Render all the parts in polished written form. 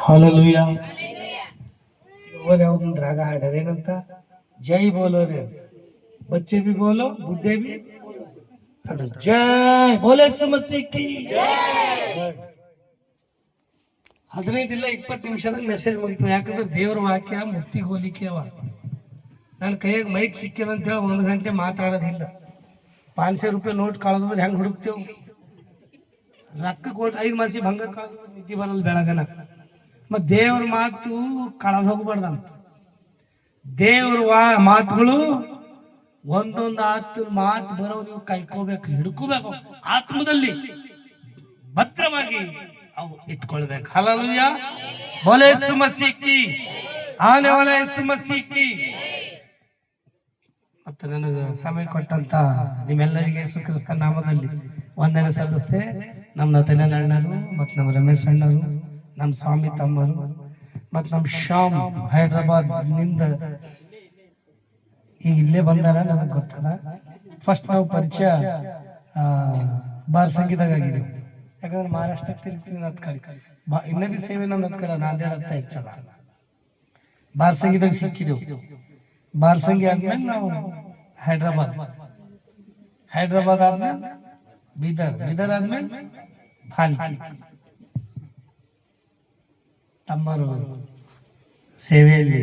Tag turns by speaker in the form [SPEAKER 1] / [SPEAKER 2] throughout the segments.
[SPEAKER 1] Hallelujah. ಇವಾಗ ಒಂದು ರಾಗ ಹಾಡ್ಯಾರ ಏನಂತ? ಜೈ ಬೋಲೋ ರೇ, ಬಚ್ಚೆ ಬಿ ಬೋಲೋ, ಬುಡ್ಡೆ ಬಿ ಅದು ಜೈ ಬೋಲೆ ಸಮಸ್ಯೆ. 15 ಇಲ್ಲ 20 ನಿಮಿಷದಾಗ ಮೆಸೇಜ್ ಮುಗಿತು. ಯಾಕಂದ್ರೆ ದೇವ್ರ ವಾಕ್ಯ ಮುಕ್ತಿಗೆ ಹೋಲಿಕೆ ಅವ. ನನ್ನ ಕೈಯಾಗ ಮೈಕ್ ಸಿಕ್ಕಿದ ಅಂತ ಹೇಳಿ 1 ಗಂಟೆ ಮಾತಾಡೋದಿಲ್ಲ. 500 ರೂಪಾಯಿ ನೋಟ್ ಕಳೆದ್ರೆ ಹೆಂಗ್ ಹುಡುಕ್ತೇವ್? ರೊಕ್ಕ ಕೊಟ್ಟು 5 ಮಾಸಿ ಭಂಗ ಕಳೆದ್ರೆ ನಿದ್ದೆ ಬರಲ್ಲ ಬೆಳಗನ. ಮತ್ ದೇವ್ರ ಮಾತು ಕಳೆದು ಹೋಗ್ಬಾರ್ದಂತ. ದೇವ್ರ ಮಾತುಗಳು ಒಂದೊಂದು ಮಾತು ಬರೋ ನೀವು ಕೈಕೋಬೇಕು, ಹಿಡ್ಕೋಬೇಕು, ಆತ್ಮದಲ್ಲಿ ಭದ್ರವಾಗಿ ಅವು ಇಟ್ಕೊಳ್ಬೇಕು. ಹಲ್ಲೆಲೂಯಾ, ಬೋಲೆ ಯೇಸು ಮಸೀಹ್ ಕಿ, ಆನೆ ವಾಲಾ ಯೇಸು ಮಸೀಹ್ ಕಿ. ಮತ್ತೆ ನನಗೆ ಸಮಯ ಕೊಟ್ಟಂತ ನಿಮ್ಮೆಲ್ಲರಿಗೆ ಯೇಸು ಕ್ರಿಸ್ತನ ನಾಮದಲ್ಲಿ ವಂದನೆ ಸಲ್ಲಿಸ್ತೆ. ನಮ್ಮ ನತನೇಲ್ ಅಣ್ಣರು ಮತ್ತು ನಮ್ಮ ರಮೇಶ್ ಅಣ್ಣರು, ನಮ್ಮ ಸ್ವಾಮಿ ತಮ್ಮರು ಮತ್ತು ನಮ್ಮ ಶ್ಯಾಮ್ ಹೈದ್ರಾಬಾದ್ ನಿಂದ ಈಗ ಇಲ್ಲೇ ಬಂದಾರ. ನನಗೆ ಗೊತ್ತದ. ಫಸ್ಟ್ ನಾವು ಪರಿಚಯ ಬಾರ್ ಸಂಗೀದಾಗ ಆಗಿದೆ. ಯಾಕಂದ್ರೆ ಮಹಾರಾಷ್ಟ್ರಕ್ಕೆ ತಿರುಗ್ತೀನಿ ಹತ್ ಕಡೆ ಇನ್ನೂ ಬಿ ಸೇವೆ ನಮ್ದು ಹತ್ ಕಡೆ ನಾಂದೇಡ್ ಹತ್ತ ಹೆಚ್ಚದ. ಬಾರ್ ಸಂಗೀದಾಗ ಸಿಕ್ಕಿದೆವು. ಬಾರ್ ಸಂಗಿ ಆದ್ಮೇಲೆ ನಾವು ಹೈದ್ರಾಬಾದ್ ಆದ್ಮೇಲೆ ಬೀದರ್ ಆದ್ಮೇಲೆ ಭಾಲ್ಕಿ. ತಮ್ಮರು ಸೇವೆಯಲ್ಲಿ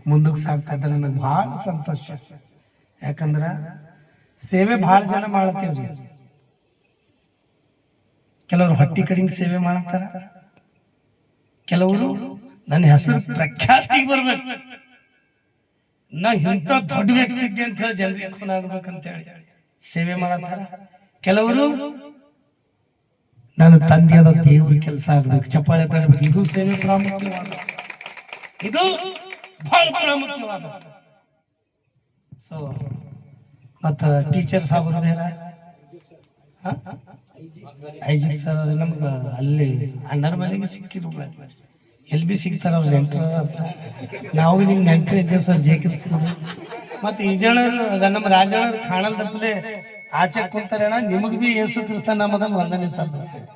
[SPEAKER 1] ಮುಂದಕ್ಕೆ ಸಾಗ್ತಾ ಇದ್ದಾರೆ. ನನಗೆ ಬಹಳ ಸಂತೋಷ. ಯಾಕಂದ್ರ ಸೇವೆ ಬಹಳ ಜನ ಮಾಡತ್ತೇವ್ರಿ. ಕೆಲವರು ಹೊಟ್ಟಿ ಕಡಿಂಗ್ ಸೇವೆ ಮಾಡತ್ತಾರ, ಕೆಲವರು ನನ್ನ ಹೆಸರು ಪ್ರಖ್ಯಾತಿಗೆ ಬರ್ಬೇಕು, ನಾ ಇಂಥ ದೊಡ್ಡ ವ್ಯಕ್ತಿ ಇದ್ದೆ ಅಂತ ಹೇಳಿ ಜನರಿಗೆ ಖೂನ್ ಆಗ್ಬೇಕಂತ ಹೇಳಿ ಸೇವೆ ಮಾಡತ್ತಾರ. ಕೆಲವರು ನನ್ನ ತಂದೆಯಾದ ದೇವ್ರ ಕೆಲಸ ಆಗ್ಬೇಕು, ಚಪ್ಪಾಳೆ ತಡಬೇಕು. ಇದು ಸೇವೆ ಪ್ರಾಮುಖ್ಯವಾದ, ಇದು ಬಹಳ ಪ್ರಾಮುಖ್ಯವಾದ. ಸೊ ಮತ್ತ ಟೀಚರ್ ಸಾಬರು ಬೇರೆ ಐಜಿಕ್ ಸರ್ ನಮ್ಗ ಅಲ್ಲಿ ಅಣ್ಣರ ಮನೆಗೆ ಸಿಕ್ಕಿರು. ಎಲ್ ಬಿ ಸಿಗ್ತಾರ ಅವ್ರ ನೆಂಟರ ಅಂತ. ನಾವು ನಿಮ್ಗೆ ನೆಂಟರು ಇದ್ದೇವೆ ಸರ್, ಜೇಕಿರ್ಸ್ತೀವಿ. ಮತ್ತೆ ಈಜಣ್ಣರು ನಮ್ಮ ರಾಜಣ್ಣರು ಕಾಣಲ್ ತಪ್ಪಲೆ ಆಚೆ ಕುಂತಾರಣ. ನಿಮಗ್ ಬಿ ಯೇಸು ಕ್ರಿಸ್ತನ ನಾಮದಲ್ಲಿ ವಂದನೆ ಸಲ್ಲಿಸ್ತೇವೆ.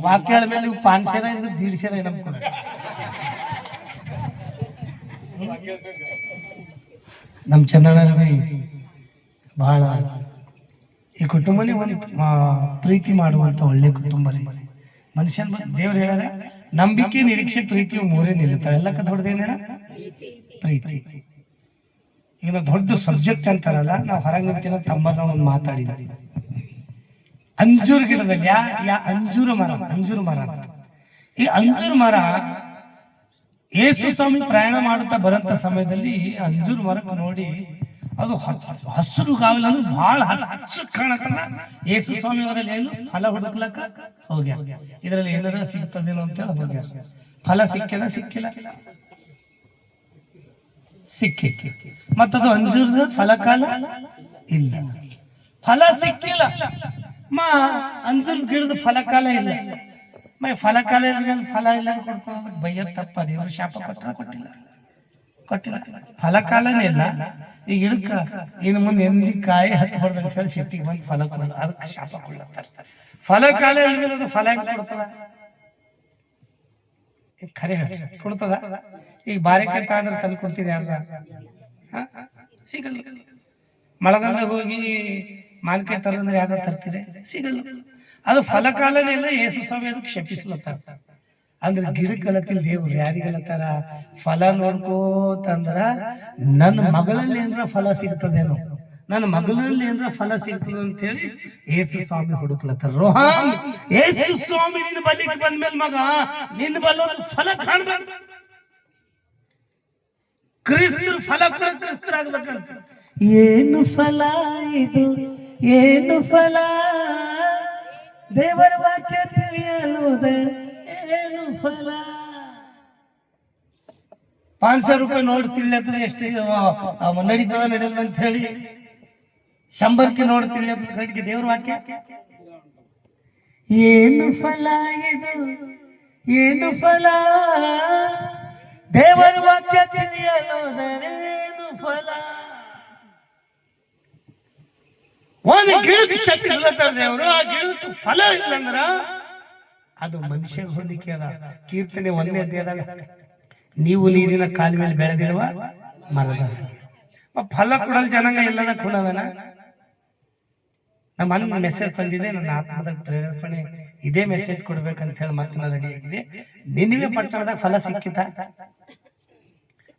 [SPEAKER 1] ವಾಕ್ಯ ಮೇಲೆ ನೀವು 500 ಇದು 150 ನಮ್ ಕೊಡ. ನಮ್ ಚಂದಣ್ಣರ ಬಿ ಬಹಳ ಈ ಕುಟುಂಬನೇ ಒಂದು ಪ್ರೀತಿ ಮಾಡುವಂತ ಒಳ್ಳೆ ಕುಟುಂಬ ರೀ. ಮನುಷ್ಯನ್ ದೇವ್ರು ಹೇಳ ನಂಬಿಕೆ, ನಿರೀಕ್ಷೆ, ಪ್ರೀತಿ 3 ನಿಲ್ಲುತ್ತಾವೆ. ಎಲ್ಲಕ್ಕ ದೊಡ್ಡದೇನ ಪ್ರೀತಿ. ಈಗ ನಾವು ದೊಡ್ಡ ಸಬ್ಜೆಕ್ಟ್ ಅಂತಾರಲ್ಲ, ನಾವು ಹೊರಗಿನ ತಮ್ಮ ಒಂದು ಮಾತಾಡಿದ್ವಿ. ಅಂಜೂರ ಗಿಡದಲ್ಲಿ ಅಂಜೂರ ಮರ ಈ ಅಂಜೂರ ಮರ ಯೇಸು ಸ್ವಾಮಿ ಪ್ರಯಾಣ ಮಾಡುತ್ತಾ ಬರಂತ ಸಮಯದಲ್ಲಿ ಅಂಜೂರ ಮರಕ್ಕೆ ನೋಡಿ ಅದು ಹಸಿರು ಗಾವಲ ಅಂದ್ರೆ ಬಹಳ ಹಚ್ಚ ಕಾಣತ್ತಲ್ಲ. ಯೇಸು ಸ್ವಾಮಿ ಅವರಲ್ಲಿ ಏನು ಫಲ ಹುಡುಕ್ಲಕ್ಕ ಹೋಗ್ಯಾರ. ಇದರಲ್ಲಿ ಏನಾರ ಸಿಗ್ತದೇನೋ ಅಂತ ಹೇಳಿ ಹೋಗ್ಯಾರ. ಫಲ ಸಿಕ್ಕಿಲ್ಲ ಸಿಕ್ಕಿ ಮತ್ತದು ಅಂಜೂರದ ಫಲಕಾಲ ಇಲ್ಲ, ಫಲ ಸಿಕ್ಕಿಲ್ಲ. ಅಂಜೂರದ ಗಿಡದ ಫಲಕಾಲ ಇಲ್ಲ. ಫಲಕಾಲ ಇದ್ಮೇಲೆ ಫಲ ಇಲ್ಲ ಕೊಡ್ತದ, ಬೈಯತ್ತಪ್ಪ. ದೇವರು ಶಾಪ ಕೊಟ್ಟಿಲ್ಲ. ಫಲಕಾಲನೇ ಇಲ್ಲ. ಈಗ ಗಿಡಕ್ಕ ಇನ್ನು ಮುಂದೆ ಎಂದಿ ಕಾಯಿ ಹತ್ತಬಾರ್ದು ಅಂತ ಹೇಳಿ ಸಿಟ್ಟಿಗೆ ಬಂದು ಫಲ ಕೊಡ, ಅದಕ್ಕೆ ಶಾಪ ಕೊಡ್ಲತ್ತಾರ. ಫಲಕಾಲ ಇದ್ಮೇಲೆ ಅದು ಫಲ ಹೆಂಗ್ ಕೊಡ್ತದ? ಖರೆ ಕೊಡ್ತದ? ಈಗ ಬಾರಿಕಾಯಿ ತಾಂದ್ರೆ ತಂದು ಕೊಡ್ತೀರಿ ಯಾರ? ಸಿಗಲ್ಲ. ಮಳೆಗಾಲದಾಗ ಹೋಗಿ ಮಾನ್ಕಾಯಿ ತರಂದ್ರೆ ಯಾರ ತರ್ತೀರಿ? ಸಿಗಲ್ಲ. ಅದು ಫಲಕಾಲನೇ ಇಲ್ಲ. ಯೇಸು ಸ್ವಾಮಿ ಅದಕ್ಕೆ ಶಪಿಸ್ಲತ್ತಾರ. ಅಂದ್ರೆ ಗಿಡಕ್ಕಲತ್ತಿಲ್ ದೇವ್ರು ಯಾರಿಗಲತ್ತಾರ? ಫಲ ನೋಡ್ಕೋತಂದ್ರ ನನ್ನ ಮಗಳಲ್ಲಿ ಏನ್ರ ಫಲ ಸಿಗ್ತದೇನೋ, ನನ್ನ ಮಗಳಲ್ಲಿ ಏನ್ರ ಫಲ ಸಿಗ್ತದ ಅಂತ ಹೇಳಿ ಯೇಸು ಸ್ವಾಮಿ ಹುಡುಕ್ಲತ್ತಾರ. ರೋಹಾನ್, ಯೇಸು ಸ್ವಾಮಿ ನಿನ್ನ ಬಲಿಗೆ ಬಂದ್ಮೇಲೆ ಮಗ ನಿನ್ನ ಬಲ್ಲಿ ಫಲ ಕಾಣ್ಬೇಕು. ಕ್ರಿಸ್ತರ ಫಲ ಕೂಡ ಕ್ರಿಸ್ತರಾಗ್ಬೇಕಂತ. ಏನು ಫಲ ಇದು, ಏನು ಫಲ? ದೇವರ ವಾಕ್ಯ ತಿಳಿಯಲುದೆ ಏನು ಫಲ? 500 ರೂಪಾಯಿ ನೋಡ್ ತಿಳಿಯತ್ತದ ಎಷ್ಟು ನಡೀತದ ನಡೆಯಲ್ಲ ಅಂತ ಹೇಳಿ 100ಕ್ಕೆ ನೋಡ್ ತಿಳಿಯತ್ತದ ಕಡೆಗೆ ದೇವ್ರ ವಾಕ್ಯ ಏನು ಫಲ ಇದು, ಏನು ಫಲ? ದೇವರ ವಾಕ್ಯ ತಿಳಿಯಲುದರೇನು ಫಲ? ಒಂದು ಗಿಡಕ್ಕೆ ಶಪಿಸ್ಲತ್ತಾರ ದೇವರು. ಆ ಗಿಡಕ್ಕೆ ಫಲ ಇಲ್ಲಂದ್ರ ಅದು ಮನುಷ್ಯ ಹೋಲಿಕೆ ಅದ. ಕೀರ್ತನೆ 1ನೇ ಅಧ್ಯಾಯದಾಗ ನೀವು ನೀರಿನ ಕಾಲ ಮೇಲೆ ಬೆಳೆದಿರುವ ಮರದ ಫಲ ಕೊಡಲ್ ಜನಾಂಗ ಎಲ್ಲದ ಕುಣದನ. ನಮ್ಮ ಅಣ್ಣ ಮೆಸೇಜ್ ತಂದಿದೆ, ನನ್ನ ಆತ್ಮದ ಪ್ರೇರೇಪಣೆ ಇದೇ ಮೆಸೇಜ್ ಕೊಡ್ಬೇಕಂತ ಹೇಳಿ ಮತ್ತೆ ನಾನು ರೆಡಿ ಆಗಿದೆ. ನಿನಿವೆ ಪಟ್ಟಣದಾಗ ಫಲ ಸಿಕ್ಕಿತ?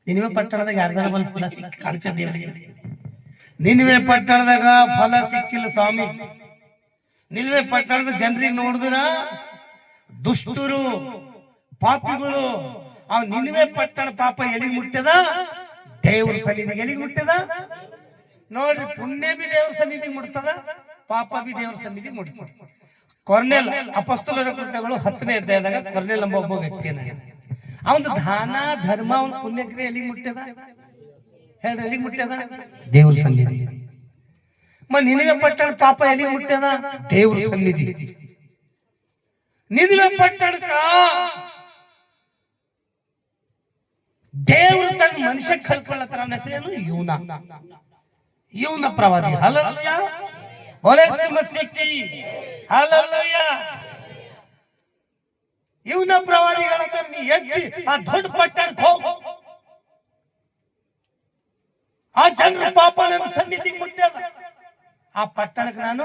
[SPEAKER 1] ನಿನಿವೆ ಪಟ್ಟಣದಾಗ ಯಾರ್ದಾರ ಬಂದು ಫಲ ಸಿಕ್ಕಿ ಕಾಣಿಸ ದೇವರಿಗೆ? ನಿನಿವೆ ಪಟ್ಟಣದಾಗ ಫಲ ಸಿಕ್ಕಿಲ್ಲ ಸ್ವಾಮಿ. ನಿನಿವೆ ಪಟ್ಟಣದ ಜನರಿಗೆ ನೋಡಿದ್ರ ದುಷ್ಟರು, ಪಾಪಿಗಳು. ಆ ನಿನಿವೆ ಪಟ್ಟಣ ಪಾಪ ಎಲ್ಲಿಗೆ ಮುಟ್ಟದ? ದೇವ್ರ ಸನ್ನಿಧಿಗೆ. ಎಲ್ಲಿಗೆ ಮುಟ್ಟದ ನೋಡ್ರಿ? ಪುಣ್ಯ ಬಿ ದೇವ್ರ ಸನ್ನಿಧಿಗೆ ಮುಟ್ತದ, ಪಾಪ ಬಿ ದೇವ್ರ ಸನ್ನಿಧಿಗೆ ಮುಟ್ತದ. ಕೊರ್ನೆಲ್ ಅಪೊಸ್ತಲರ ಕೃತ್ಯಗಳು 10ನೇ ಅಧ್ಯಾಯದಾಗ ಕೊರ್ನೆಲ್ ಎಂಬ ಒಬ್ಬ ವ್ಯಕ್ತಿಯನ್ನ, ಅವನು ದಾನ ಧರ್ಮ ಅವನ ಪುಣ್ಯಕ್ರಿಯೆ ಎಲ್ಲಿಗೆ ಮುಟ್ಟ್ಯದ ಹೇಳ್ರಿ? ಎಲ್ಲಿಗೆ ಮುಟ್ಟ್ಯದ? ದೇವ್ರ ಸನ್ನಿಧಿ. ನಿನಿವೆ ಪಟ್ಟಣ ಪಾಪ ಎಲ್ಲಿಗೆ ಮುಟ್ಟ್ಯದ? ದೇವ್ರ ಸನ್ನಿಧಿ. ನಿನಿವೆ ಪಟ್ಟಣಕ್ಕ ದೇವ್ರ ತನ್ನ ಮನುಷ್ಯ ಕಳ್ಕೊಳ್ಳತ್ತಾರ. ಅವನ ಹೆಸರೇನು? ಯೂನ ಪ್ರವಾದಿ. Hallelujah, ಓಲೇಸು ಮಸೀಹಿ, hallelujah. ಯೂನ ಪ್ರವಾದಿಗಳ ನೀ ಎದ್ದಿ ಆ ದೊಡ್ಡ ಪಟ್ಟಣಕ್ಕೆ ಹೋಗು. ಆ ಜನರ ಪಾಪ ನನ್ನ ಸನ್ನಿಧಿಗೆ ಮುಟ್ಟ್ಯದ. ಆ ಪಟ್ಟಣಕ್ಕೆ ನಾನು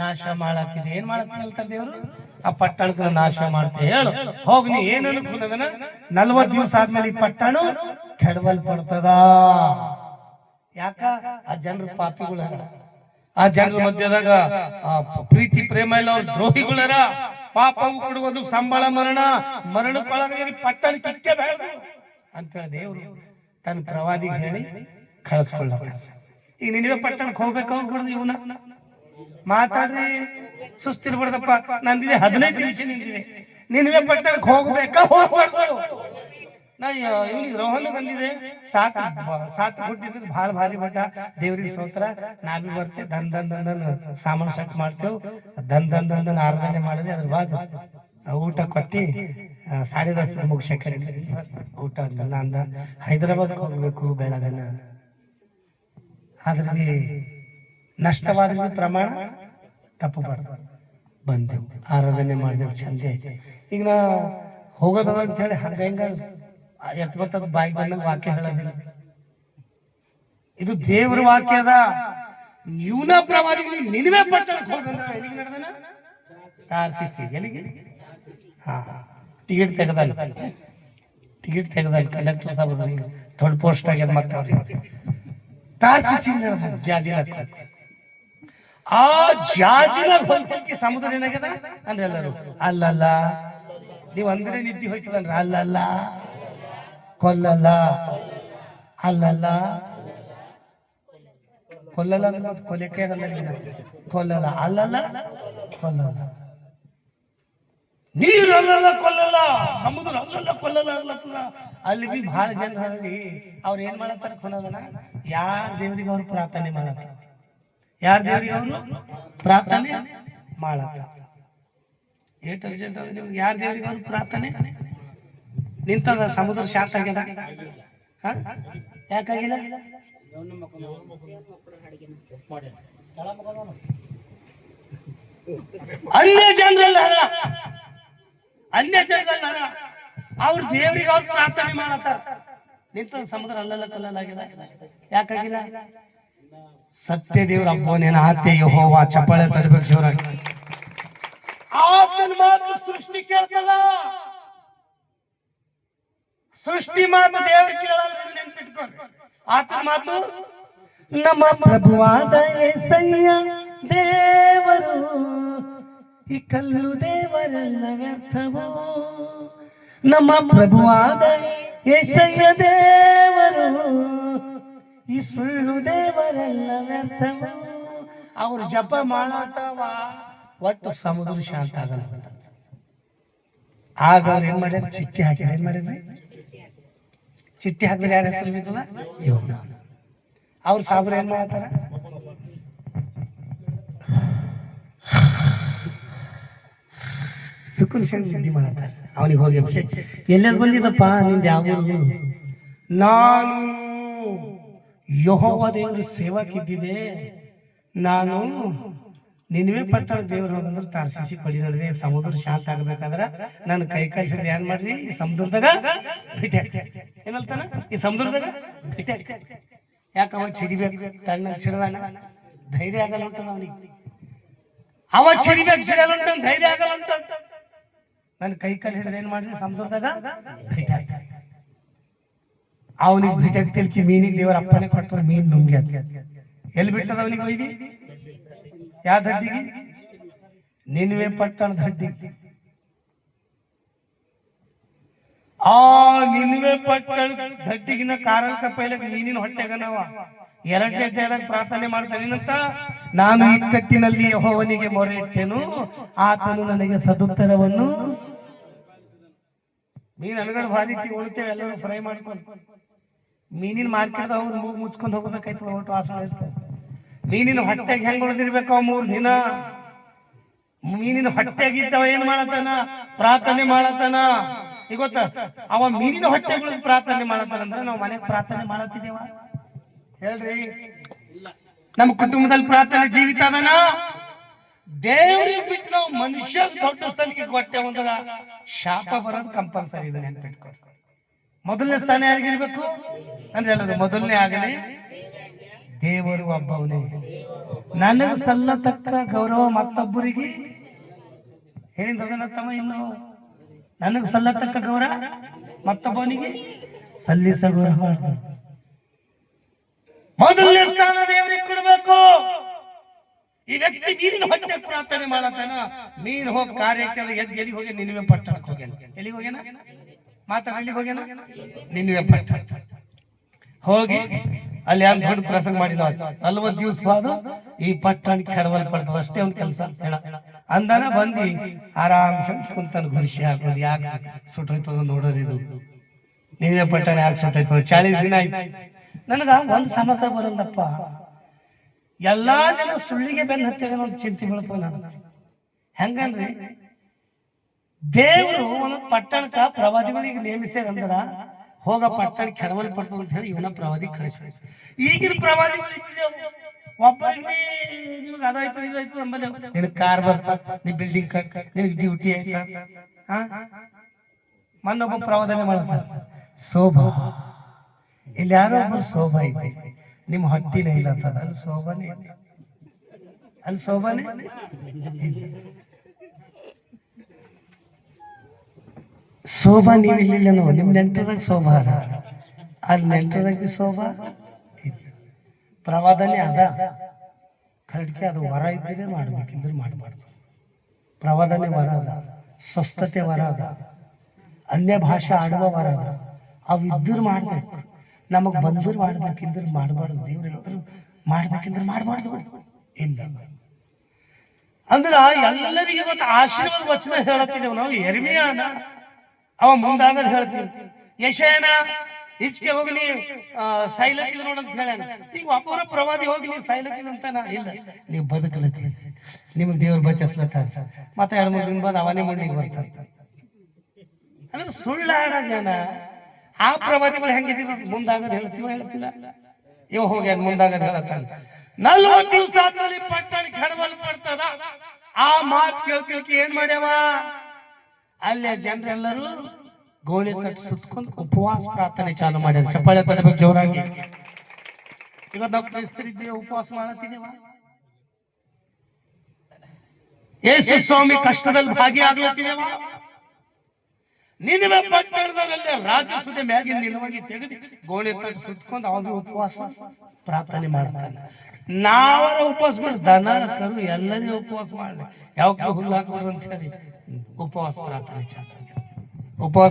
[SPEAKER 1] ನಾಶ ಮಾಡತ್ತಿದ್ದೆ. ಏನ್ ಮಾಡತ್ತೀನಿ ಹೇಳ್ತಾರೆ ದೇವರು? ಆ ಪಟ್ಟಣಕ್ಕೆ ನಾಶ ಮಾಡ್ತೇ. ಹೇಳು ಹೋಗ್, ನೀ ಏನ್ ಅನ್ಕೊಂಡದನ 40 ದಿವಸ ಆದ್ಮೇಲೆ ಈ ಪಟ್ಟಣ ಕೆಡವಲ್ಪಡ್ತದ. ಯಾಕ? ಆ ಜನರ ಪಾಪಿಗಳರ, ಆ ಜನರ ಮಧ್ಯದಾಗ ಪ್ರೀತಿ ಪ್ರೇಮ ಇಲ್ಲ, ಅವ್ರ ದ್ರೋಹಿಗಳರ. ಪಾಪವು ಕೊಡುವುದು ಸಂಬಳ ಮರಣ, ಮರಣಕ್ಕೊಳಗಾಗಿ ಪಟ್ಟಣಕ್ಕೆ ಇಕ್ಕೆ ಬೇಡ ಅಂತೇಳಿ ದೇವರು ತನ್ನ ಪ್ರವಾದಿಗೆ ಹೇಳಿ ಕಳಿಸ್ಕೊಳ್ಳತ್ತ. ಈಗ ನಿನಗೆ ಪಟ್ಟಣಕ್ಕೆ ಹೋಗ್ಬೇಕು ಹೋಗ್ಬಿಡ್ದು. ಇವನ ಮಾತಾಡ್ರಿ, ಸುಸ್ತಿರ್ಬಿಡ್ದಪ್ಪ. ನಂದಿದೆ 15 ನಿಮಿಷ ನಿಂತಿದೆ. ನಿನಗೆ ಪಟ್ಟಣಕ್ಕೆ ಹೋಗ್ಬೇಕಾ ಹೋಗ್ಬಾರ್ದು? ನಾ ಇವನಿಗೆ ರೋಹನ್ ಬಂದಿದೆ, ಸಾತ್ ಕೊಟ್ಟಿದ್ರೆ ಬಹಳ ಭಾರಿ ಮಠ. ದೇವ್ರಿಗೆ ಸ್ತೋತ್ರ. ನಾ ಬಿ ಬರ್ತೇವೆ, ದಂದನ್ ಸಾಮಾನು ಸೆಟ್ ಮಾಡ್ತೇವ್. ದಂದನ್ ಆರಾಧನೆ ಮಾಡಿದ್ರೆ ಅದ್ರ ಬಾದ್ ಊಟ ಕೊಟ್ಟಿ 10:30 ಮುಗಿಸಕ್ಕೆ ಊಟ ಆದ್ಮೇಲೆ ಅಂದ ಹೈದರಾಬಾದ್ಗೆ ಹೋಗ್ಬೇಕು ಬೆಳಗನ. ಆದ್ರೆ ನಷ್ಟವಾದ ಪ್ರಮಾಣ ತಪ್ಪಬಾರ್ದು. ಬಂದೆವು, ಆರಾಧನೆ ಮಾಡಿದೆವು, ಚಂದೆ. ಈಗ ನಾ ಹೋಗೋದ ಅಂತ ಹೇಳಿ ಹಂಗ ಎತ್ಕೊತದ ಬಾಯಿ ಬಂದಂಗ ವಾಕ್ಯ ಹೇಳೋದಿಲ್ಲ. ಇದು ದೇವ್ರ ವಾಕ್ಯ ಅದ. ಯೂನ ಪ್ರವಾದಿ ನಿನಿವೆ ಪಟ್ಟಣಕ್ಕೆ ಹೋಗಂದ್ರ ಎಲ್ಲಿಗೆ ನಡೆದನ? ತಾರ್ಸಿಸಿ. ಎಲ್ಲಿಗೆ? ಟಿಕೆಟ್ ತೆಗದಲ್ಲ, ಕಂಡಕ್ಟರ್ ಸಾಬ್ ದೊಡ್ಡ ಪೋಸ್ಟ್ ಆಗ್ಯದ. ಮತ್ತೆ ಅವ್ರಿಗೆ ತಾರ್ಸಿಸಿ ಜಾಜಿಲ. ಆ ಜಾಜಿಲ ಹೋಗ್ಲಿಕ್ಕೆ ಸಮುದ್ರ ಏನಾಗ್ಯದ ಅಂದ್ರೆ ಎಲ್ಲರೂ ಅಲ್ಲಲ್ಲ, ನೀವ್ ಅಂದ್ರೆ ನಿದ್ದೆ ಹೋಯ್ತದನ್ರ. ಅಲ್ಲಲ್ಲ, ಕೊಲ್ಲಲ್ಲ, ಅಲ್ಲಲ್ಲ, ಕೊಲ್ಲಲ್ಲ ಅಂದ್ರೆ ಮತ್ತೆ ಕೊಲೆಕೆ ಅದಲ್ಲ. ಕೊಲ್ಲಲ್ಲ, ಅಲ್ಲಲ್ಲ, ಕೊಲ್ಲಲ್ಲ. ನೀರು ಅಲ್ಲಲ್ಲ, ಕೊಲ್ಲಲ್ಲ. ಸಮುದ್ರ ಅಲ್ಲಲ್ಲ, ಕೊಲ್ಲಲ್ಲ ಆಗ್ಲತ್ತದ. ಅಲ್ಲಿ ಬಿ ಬಹಳ ಜನ ಅವ್ರು ಏನ್ ಮಾಡತ್ತಾರ ಕೊನದನ? ಯಾರ ದೇವ್ರಿಗೆ ಅವ್ರು ಪ್ರಾರ್ಥನೆ ಮಾಡತ್ತಾರ, ಯಾರ ದೇವ್ರಿಗೆ ಅವರು ಪ್ರಾರ್ಥನೆ ಮಾಡತ್ತಾರ. ಏಟ್ ಅರ್ಜೆಂಟ್ ಅದ ನಿಮ್ಗೆ? ಯಾರ ದೇವ್ರಿಗೆ ಅವ್ರು ಪ್ರಾರ್ಥನೆ ನಿಂತದ. ಸಮುದ್ರ ಶಾಂತ ಆಗ್ಯದ. ಯಾಕಾಗಿಲ್ಲ? ಅನ್ಯ ಜನರಲ್ಲಾರ ಅವ್ರ ದೇವ್ರಿಗೆ ಅವ್ರು ಪ್ರಾರ್ಥನೆ ಮಾಡತ್ತಾರ. ನಿಂತದ ಸಮುದ್ರ ಅಲ್ಲಲ್ಲ ಕಲ್ಲಲ್ಲಾಗ್ಯದ. ಯಾಕಾಗಿಲ್ಲ? ಸತ್ಯ ದೇವ್ರ ಅಪ್ಪನೇನ ಆತೆ ಯೆಹೋವ. ಚಪ್ಪಾಳೆ ತಡಬೇಕು ಶಿವರಾಗಿ. ಆತನ ಮಾತು ಸೃಷ್ಟಿ ಕೇಳ್ತದ. ಸೃಷ್ಟಿ ಮಾತು ದೇವ್ರ ಕೇಳಲ್ಲ. ನೆನ್ಪಿಟ್ಕೊಂಡು ಆತನ ಮಾತು. ನಮ್ಮ ಪ್ರಭುವಾದ యేసయ్య ದೇವರು, ಈ ಕಲ್ಲು ದೇವರೆಲ್ಲ ವ್ಯರ್ಥವು. ನಮ್ಮ ಪ್ರಭುವಾದ యేసయ్య ದೇವರು, ಈ ಸುಳ್ಳು ದೇವರೆಲ್ಲ ವ್ಯರ್ಥವು. ಅವ್ರು ಜಪ ಮಾಡತ್ತವ, ಒಟ್ಟು ಸಮುದ್ರ ಶಾಂತ ಆಗಲ್ಲ. ಆಗ ಅವ್ರು ಏನ್ ಮಾಡ್ಯಾರ? ಚಿಟ್ಟಿ ಹಾಕ್ಯಾರ. ಏನ್ ಮಾಡಿದ್ರಿ? ಚಿಟ್ಟಿ ಹಾಕಿದ್ರೆ ಯಾರ ಹೆಸರು ಬಿದ್ದದ? ಯೋನ. ಅವ್ರ ಸಾಬ್ರು ಏನ್ ಮಾಡತ್ತಾರ? ಸುಕುನ್ ನಿದ್ದೆ ಮಾಡತ್ತಾರ. ಅವನಿಗೆ ಹೋಗಿ ಎಲ್ಲೆಲ್ಲಿ ಬಂದಿದ್ದಪ್ಪ ನಿಂದ ಯಾವ ಊರು? ನಾನು ಯೆಹೋವ ದೇವ್ರ ಸೇವಕಿದ್ದಿದೆ. ನಾನು ನಿನ್ವೆ ಪಟ್ಟಣ ದೇವ್ರು ಹೋಗಂದ್ರೆ ತಾರ್ಸಿಸಿ ಕೊಡಿ ನಡೆದೆ ಸಮುದ್ರ ಶಾಂತ ಆಗ್ಬೇಕಾದ್ರ ನನ್ನ ಕೈ ಹಿಡಿದು ಏನ್ ಮಾಡ್ರಿ ಈ ಸಮುದ್ರದಾಗ ಭೇಟಿ ಏನಲ್ತಾನ ಈ ಸಮುದ್ರದಾಗ ಭೇಟಿ ಯಾಕ ಅವ ಚಿಡಿಬೇಕು ತಣ್ಣ ಸಿಡದಾನ ಧೈರ್ಯ ಆಗಲ್ಲ ಉಂಟದ ಅವನಿಗೆ ಅವ ಚಿಡಿಬೇಕು ಸಿಡಲ್ಲ ಉಂಟ ಧೈರ್ಯ ಆಗಲ್ಲ ಉಂಟ ನನ್ನ ಕೈ ಹಿಡಿದು ಏನ್ ಮಾಡ್ರಿ ಸಮುದ್ರದಾಗ ಭೇಟಿ ಅವನಿಗೆ ಭೇಟಿ ಆಗ್ತಿಲ್ಕಿ ಮೀನಿಗೆ ದೇವರ ಅಪ್ಪಣೆ ಕೊಟ್ಟರು ಮೀನ್ ನುಂಗಿ ಎಲ್ಲಿ ಬಿಟ್ಟದ ಅವನಿಗೆ ಒಯ್ದಿ ಯಾವ ದಡ್ಡಿಗೆ ನಿನ್ವೆ ಪಟ್ಟಣ ದಡ್ಡಿಗೆ ಆ ನಿನ್ವೆ ಪಟ್ಟಣ ದಡ್ಡಿಗಿನ ಕಾರಣಕ್ಕ ಪೈಲ ಮೀನಿನ ಹೊಟ್ಟೆಗ ನಾವ ಎರಡನೇ ದೇಹದಾಗ ಪ್ರಾರ್ಥನೆ ಮಾಡ್ತಾನೇನಂತ ನಾನು ಇಕ್ಕಟ್ಟಿನಲ್ಲಿ ಯೆಹೋವನಿಗೆ ಮೊರೆ ಇಟ್ಟೆನು ಆತನು ನನಗೆ ಸದುತ್ತರವನ್ನು ಮೀನ್ ಅನಗಡ ಭಾರಿ ಉಳ್ತೇವೆ ಎಲ್ಲರೂ ಫ್ರೈ ಮಾಡ್ಕೊಂಡು ಮೀನಿನ ಮಾರ್ಕೆಟ್ ಹೋಗಿ ಮೂಗ್ ಮುಚ್ಕೊಂಡು ಹೋಗ್ಬೇಕಾಯ್ತು ಒಟ್ಟು ಆಸನ ಮೀನಿನ ಹೊಟ್ಟೆಗೆ ಹೆಂಗ್ ಉಳಿದಿರ್ಬೇಕು ಅವ 3 ದಿನ ಮೀನಿನ ಹೊಟ್ಟೆಗಿದ್ದವ ಏನ್ ಮಾಡತಾನ ಪ್ರಾರ್ಥನೆ ಮಾಡತಾನ ಈಗ ಗೊತ್ತ ಅವ ಮೀನಿನ ಹೊಟ್ಟೆಗಳಿಗೆ ಪ್ರಾರ್ಥನೆ ಮಾಡತಾನ ಅಂದ್ರೆ ನಾವು ಮನೆಗೆ ಪ್ರಾರ್ಥನೆ ಮಾಡತ್ತಿದ್ದೇವ ಹೇಳ್ರಿ ನಮ್ಮ ಕುಟುಂಬದಲ್ಲಿ ಪ್ರಾರ್ಥನೆ ಜೀವಿತ ಅದನ ದೇವ್ರಿಗೆ ಬಿಟ್ಟು ನಾವು ಮನುಷ್ಯ ದೊಡ್ಡ ಸ್ಥಾನಕ್ಕೆ ಕೊಟ್ಟೆ ಒಂದರ ಶಾಪ ಬರೋದು ಕಂಪಲ್ಸರಿ ಇದೆ ನೆನ್ಪಿಟ್ಕೊ ಮೊದಲನೇ ಸ್ಥಾನ ಯಾರಿಗಿರ್ಬೇಕು ಅಂದ್ರೆ ಎಲ್ಲರೂ ಮೊದಲನೇ ಆಗಲಿ ದೇವರು ಒಬ್ಬವನೇ ನನಗೆ ಸಲ್ಲತಕ್ಕ ಗೌರವ ಮತ್ತೊಬ್ಬರಿಗೆ ಹೇಳಿದ ತಮ್ಮ ಇನ್ನು ನನಗೆ ಸಲ್ಲತಕ್ಕ ಗೌರವ ಮತ್ತೊಬ್ಬನಿಗೆ ಸಲ್ಲಿಸ ಗೌರವ ಮೊದಲನೇ ಸ್ಥಾನ ದೇವರಿಗೆ ಕೊಡಬೇಕು ಈ ವ್ಯಕ್ತಿ ಮೀನಿನ ಹೊಟ್ಟೆ ಪ್ರಾರ್ಥನೆ ಮಾಡತಾನ ಮೀನು ಹೋಗಿ ಕಾರ್ಯಕ್ಕೆ ಎಲ್ಲಿ ಹೋಗಿ ನಿನ್ವೆ ಪಟ್ಟಣಕ್ಕೆ ಹೋಗ್ಯಾನ ಎಲ್ಲಿಗೆ ಹೋಗ್ಯಾನ ಮಾತಾಡಲಿಕ್ಕೆ ಹೋಗ್ಯಾನ ನಿನ್ವೆ ಪಟ್ಟಣ ಹೋಗಿ ಅಲ್ಲಿ ಯಾರು ದೊಡ್ಡ ಪ್ರಸಂಗ ಮಾಡಿದ 40 ದಿವಸ ಬಾದ ಈ ಪಟ್ಟಣಕ್ಕೆ ಕೆಡವಲ್ ಪಡ್ತದ ಅಷ್ಟೇ ಒಂದ್ ಕೆಲಸ ಹೇಳ ಅಂದಾನ ಬಂದಿ ಆರಾಮ್ ಕುಂತನ್ ಗುಡಿಸಿ ಹಾಕೋದು ಯಾಕೆ ಸುಟ್ಟೋಯ್ತದ ನೋಡೋರು ಇದು ನಿನ್ವೆ ಪಟ್ಟಣ ಯಾಕೆ ಸುಟ್ಟೋಯ್ತದ 40 ದಿನ ಆಯ್ತು ನನಗ ಒಂದ್ ಸಮಸ್ಯೆ ಬರಲ್ದಪ್ಪ ಎಲ್ಲಾ ಜನ ಸುಳ್ಳಿಗೆ ಬೆನ್ನ ಹತ್ತಿದ ಒಂದು ಚಿಂತೆ ಬೀಳ್ತವ ನಾನು ಹೆಂಗನ್ರಿ ದೇವರು ಒಂದೊಂದು ಪಟ್ಟಣಕ್ಕ ಪ್ರವಾದಿಗಳಿಗೆ ನೇಮಿಸ್ಯಾರಂದ್ರ ಹೋಗ ಪಟ್ಟಣ ಕೆಡವಲ್ ಪಡ್ತದ ಅಂತ ಹೇಳಿ ಇವನ ಪ್ರವಾದಿ ಕಳಿಸ ಈಗಿನ ಪ್ರವಾದಿಗಳು ಒಬ್ಬರಿಗೆ ನಿಮ್ಗೆ ಅದಾಯ್ತು ಇದಾಯ್ತು ನಮ್ಮಲ್ಲಿ ನಿನಗೆ ಕಾರ್ ಬರ್ತಾ ನೀ ಬಿಲ್ಡಿಂಗ್ ಕಟ್ ನಿನಗೆ ಡ್ಯೂಟಿ ಆಯ್ತಾ ಮೊನ್ನೊಬ್ಬ ಪ್ರವಾದನೆ ಮಾಡ್ತಾರೆ ಶೋಭಾ ಇಲ್ಲಿ ಯಾರೋ ಒಬ್ಬರು ಶೋಭಾ ಐತೆ ನಿಮ್ಮ ಹೊಟ್ಟಿನ ಇಲ್ಲತ್ತದ ಅಲ್ಲಿ ಶೋಭಾನೇ ಅಲ್ಲಿ ಶೋಭಾನೇ ಶೋಭಾ ನೀವು ಇಲ್ಲಿಲ್ಲ ನೋ ನಿಮ್ ನೆಂಟದಾಗ ಶೋಭಾ ಅಲ್ಲಿ ನೆಂಟದಾಗ ಶೋಭಾ ಇಲ್ಲ ಪ್ರವಾದನೆ ಅದ ಕರಡಿಕೆ ಅದು ವರ ಇದ್ದರೆ ಮಾಡ್ಬೇಕಿದ್ರೆ ಮಾಡಬಾರ್ದು ಪ್ರವಾದನೆ ವರ ಅದ ಸ್ವಸ್ಥತೆ ವರ ಅದ ಅನ್ಯ ಭಾಷೆ ಆಡುವ ವರ ಅದ ಅವು ಇದ್ದರು ಮಾಡ್ಬೇಕು ನಮಗ್ ಬಂದ್ರು ಮಾಡ್ಬೇಕಿಲ್ದ್ರ ಮಾಡಬಾರ್ದು ದೇವ್ರು ಹೇಳಿದ್ರು ಮಾಡ್ಬೇಕಿಲ್ದ್ರ ಮಾಡಬಾರ್ದು ಇಲ್ಲ ಅಂದ್ರ ಎಲ್ಲರಿಗೆ ಗೊತ್ತ ಆಶೀರ್ವಾದ ವಚನ ಹೇಳತ್ತಿದ್ದೇವೆ ನಾವು ಯೆರೆಮೀಯನ ಅವ ಮುಂದಾಗದ್ ಹೇಳ್ತೀವಿ ಯೆಶಾಯನ ಈಚೆಗೆ ಹೋಗಿ ನೀ ಸೈಲಕ್ಕಿದ್ ನೋಡಂತ ಹೇಳ್ಯಾನ ಈಗ ಒಬ್ಬರ ಪ್ರವಾದಿ ಹೋಗಿ ನೀವು ಸೈಲಕ್ಕಿದ್ ಅಂತಾನ ಇಲ್ಲ ನೀವು ಬದುಕಲತ್ತಿ ನಿಮ್ಗೆ ದೇವ್ರು ಬಚಾಸ್ಲತ್ತಾರ ಮತ್ತೆ 2-3 ದಿನ ಬಾದ್ ಅವನೇ ಮುಳ್ಳಿಗೆ ಬರ್ತಾರ ಅಂದ್ರೆ ಸುಳ್ಳಾಡ ಜನ ಆ ಪ್ರವಾದಿಗಳು ಹೆಂಗಿದ್ರು ಮುಂದಾಗದ್ ಹೇಳ್ತಿಲ್ಲ ಇವ ಹೋಗಿ ಮುಂದಾಗದ್ ಹೇಳತ್ತಾನ 40 ದಿವಸ ಆದ್ಮೇಲೆ ಪಟ್ಟಣ ಕೆಡವಲ್ ಪಡ್ತದ ಆ ಮಾತು ಕೇಳ್ತಿಲ್ಕಿ ಏನ್ ಮಾಡ್ಯಾವ ಅಲ್ಲೇ ಜನರೆಲ್ಲರೂ ಗೋಣಿ ತಟ್ಟು ಸುತ್ಕೊಂಡು ಉಪವಾಸ ಪ್ರಾರ್ಥನೆ ಚಾಲು ಮಾಡ್ಯಾರ ಚಪ್ಪಾಳೆ ತಡಬೇಕು ಜೋರಾಗಿ ಈಗ ನಾವು ಕ್ರೈಸ್ತರಿದ್ದೇವೆ ಉಪವಾಸ ಮಾಡತ್ತಿದ್ದೇವ ಯೇಸು ಸ್ವಾಮಿ ಕಷ್ಟದಲ್ಲಿ ಭಾಗಿಯಾಗ್ಲತ್ತಿದ್ದೇವ ನಿನ್ವೆ ಪಟ್ಟಣದವರೆಲ್ಲ ರಾಜಸುದೆ ಮ್ಯಾಗಿನ ನಿಲುವಾಗಿ ತೆಗೆದು ಗೋಣಿ ತಟ್ಟು ಸುತ್ಕೊಂಡು ಅವನು ಉಪವಾಸ ಪ್ರಾರ್ಥನೆ ಮಾಡ್ತಾನೆ ನಾವರ ಉಪವಾಸ ಮಾಡಿ ದನ ಕರು ಎಲ್ಲರಿಗೂ ಉಪವಾಸ ಮಾಡಲಿ ಯಾವ ಹುಲ್ಲು ಹಾಕೋರು ಅಂತ ಹೇಳಿ ಉಪವಾಸ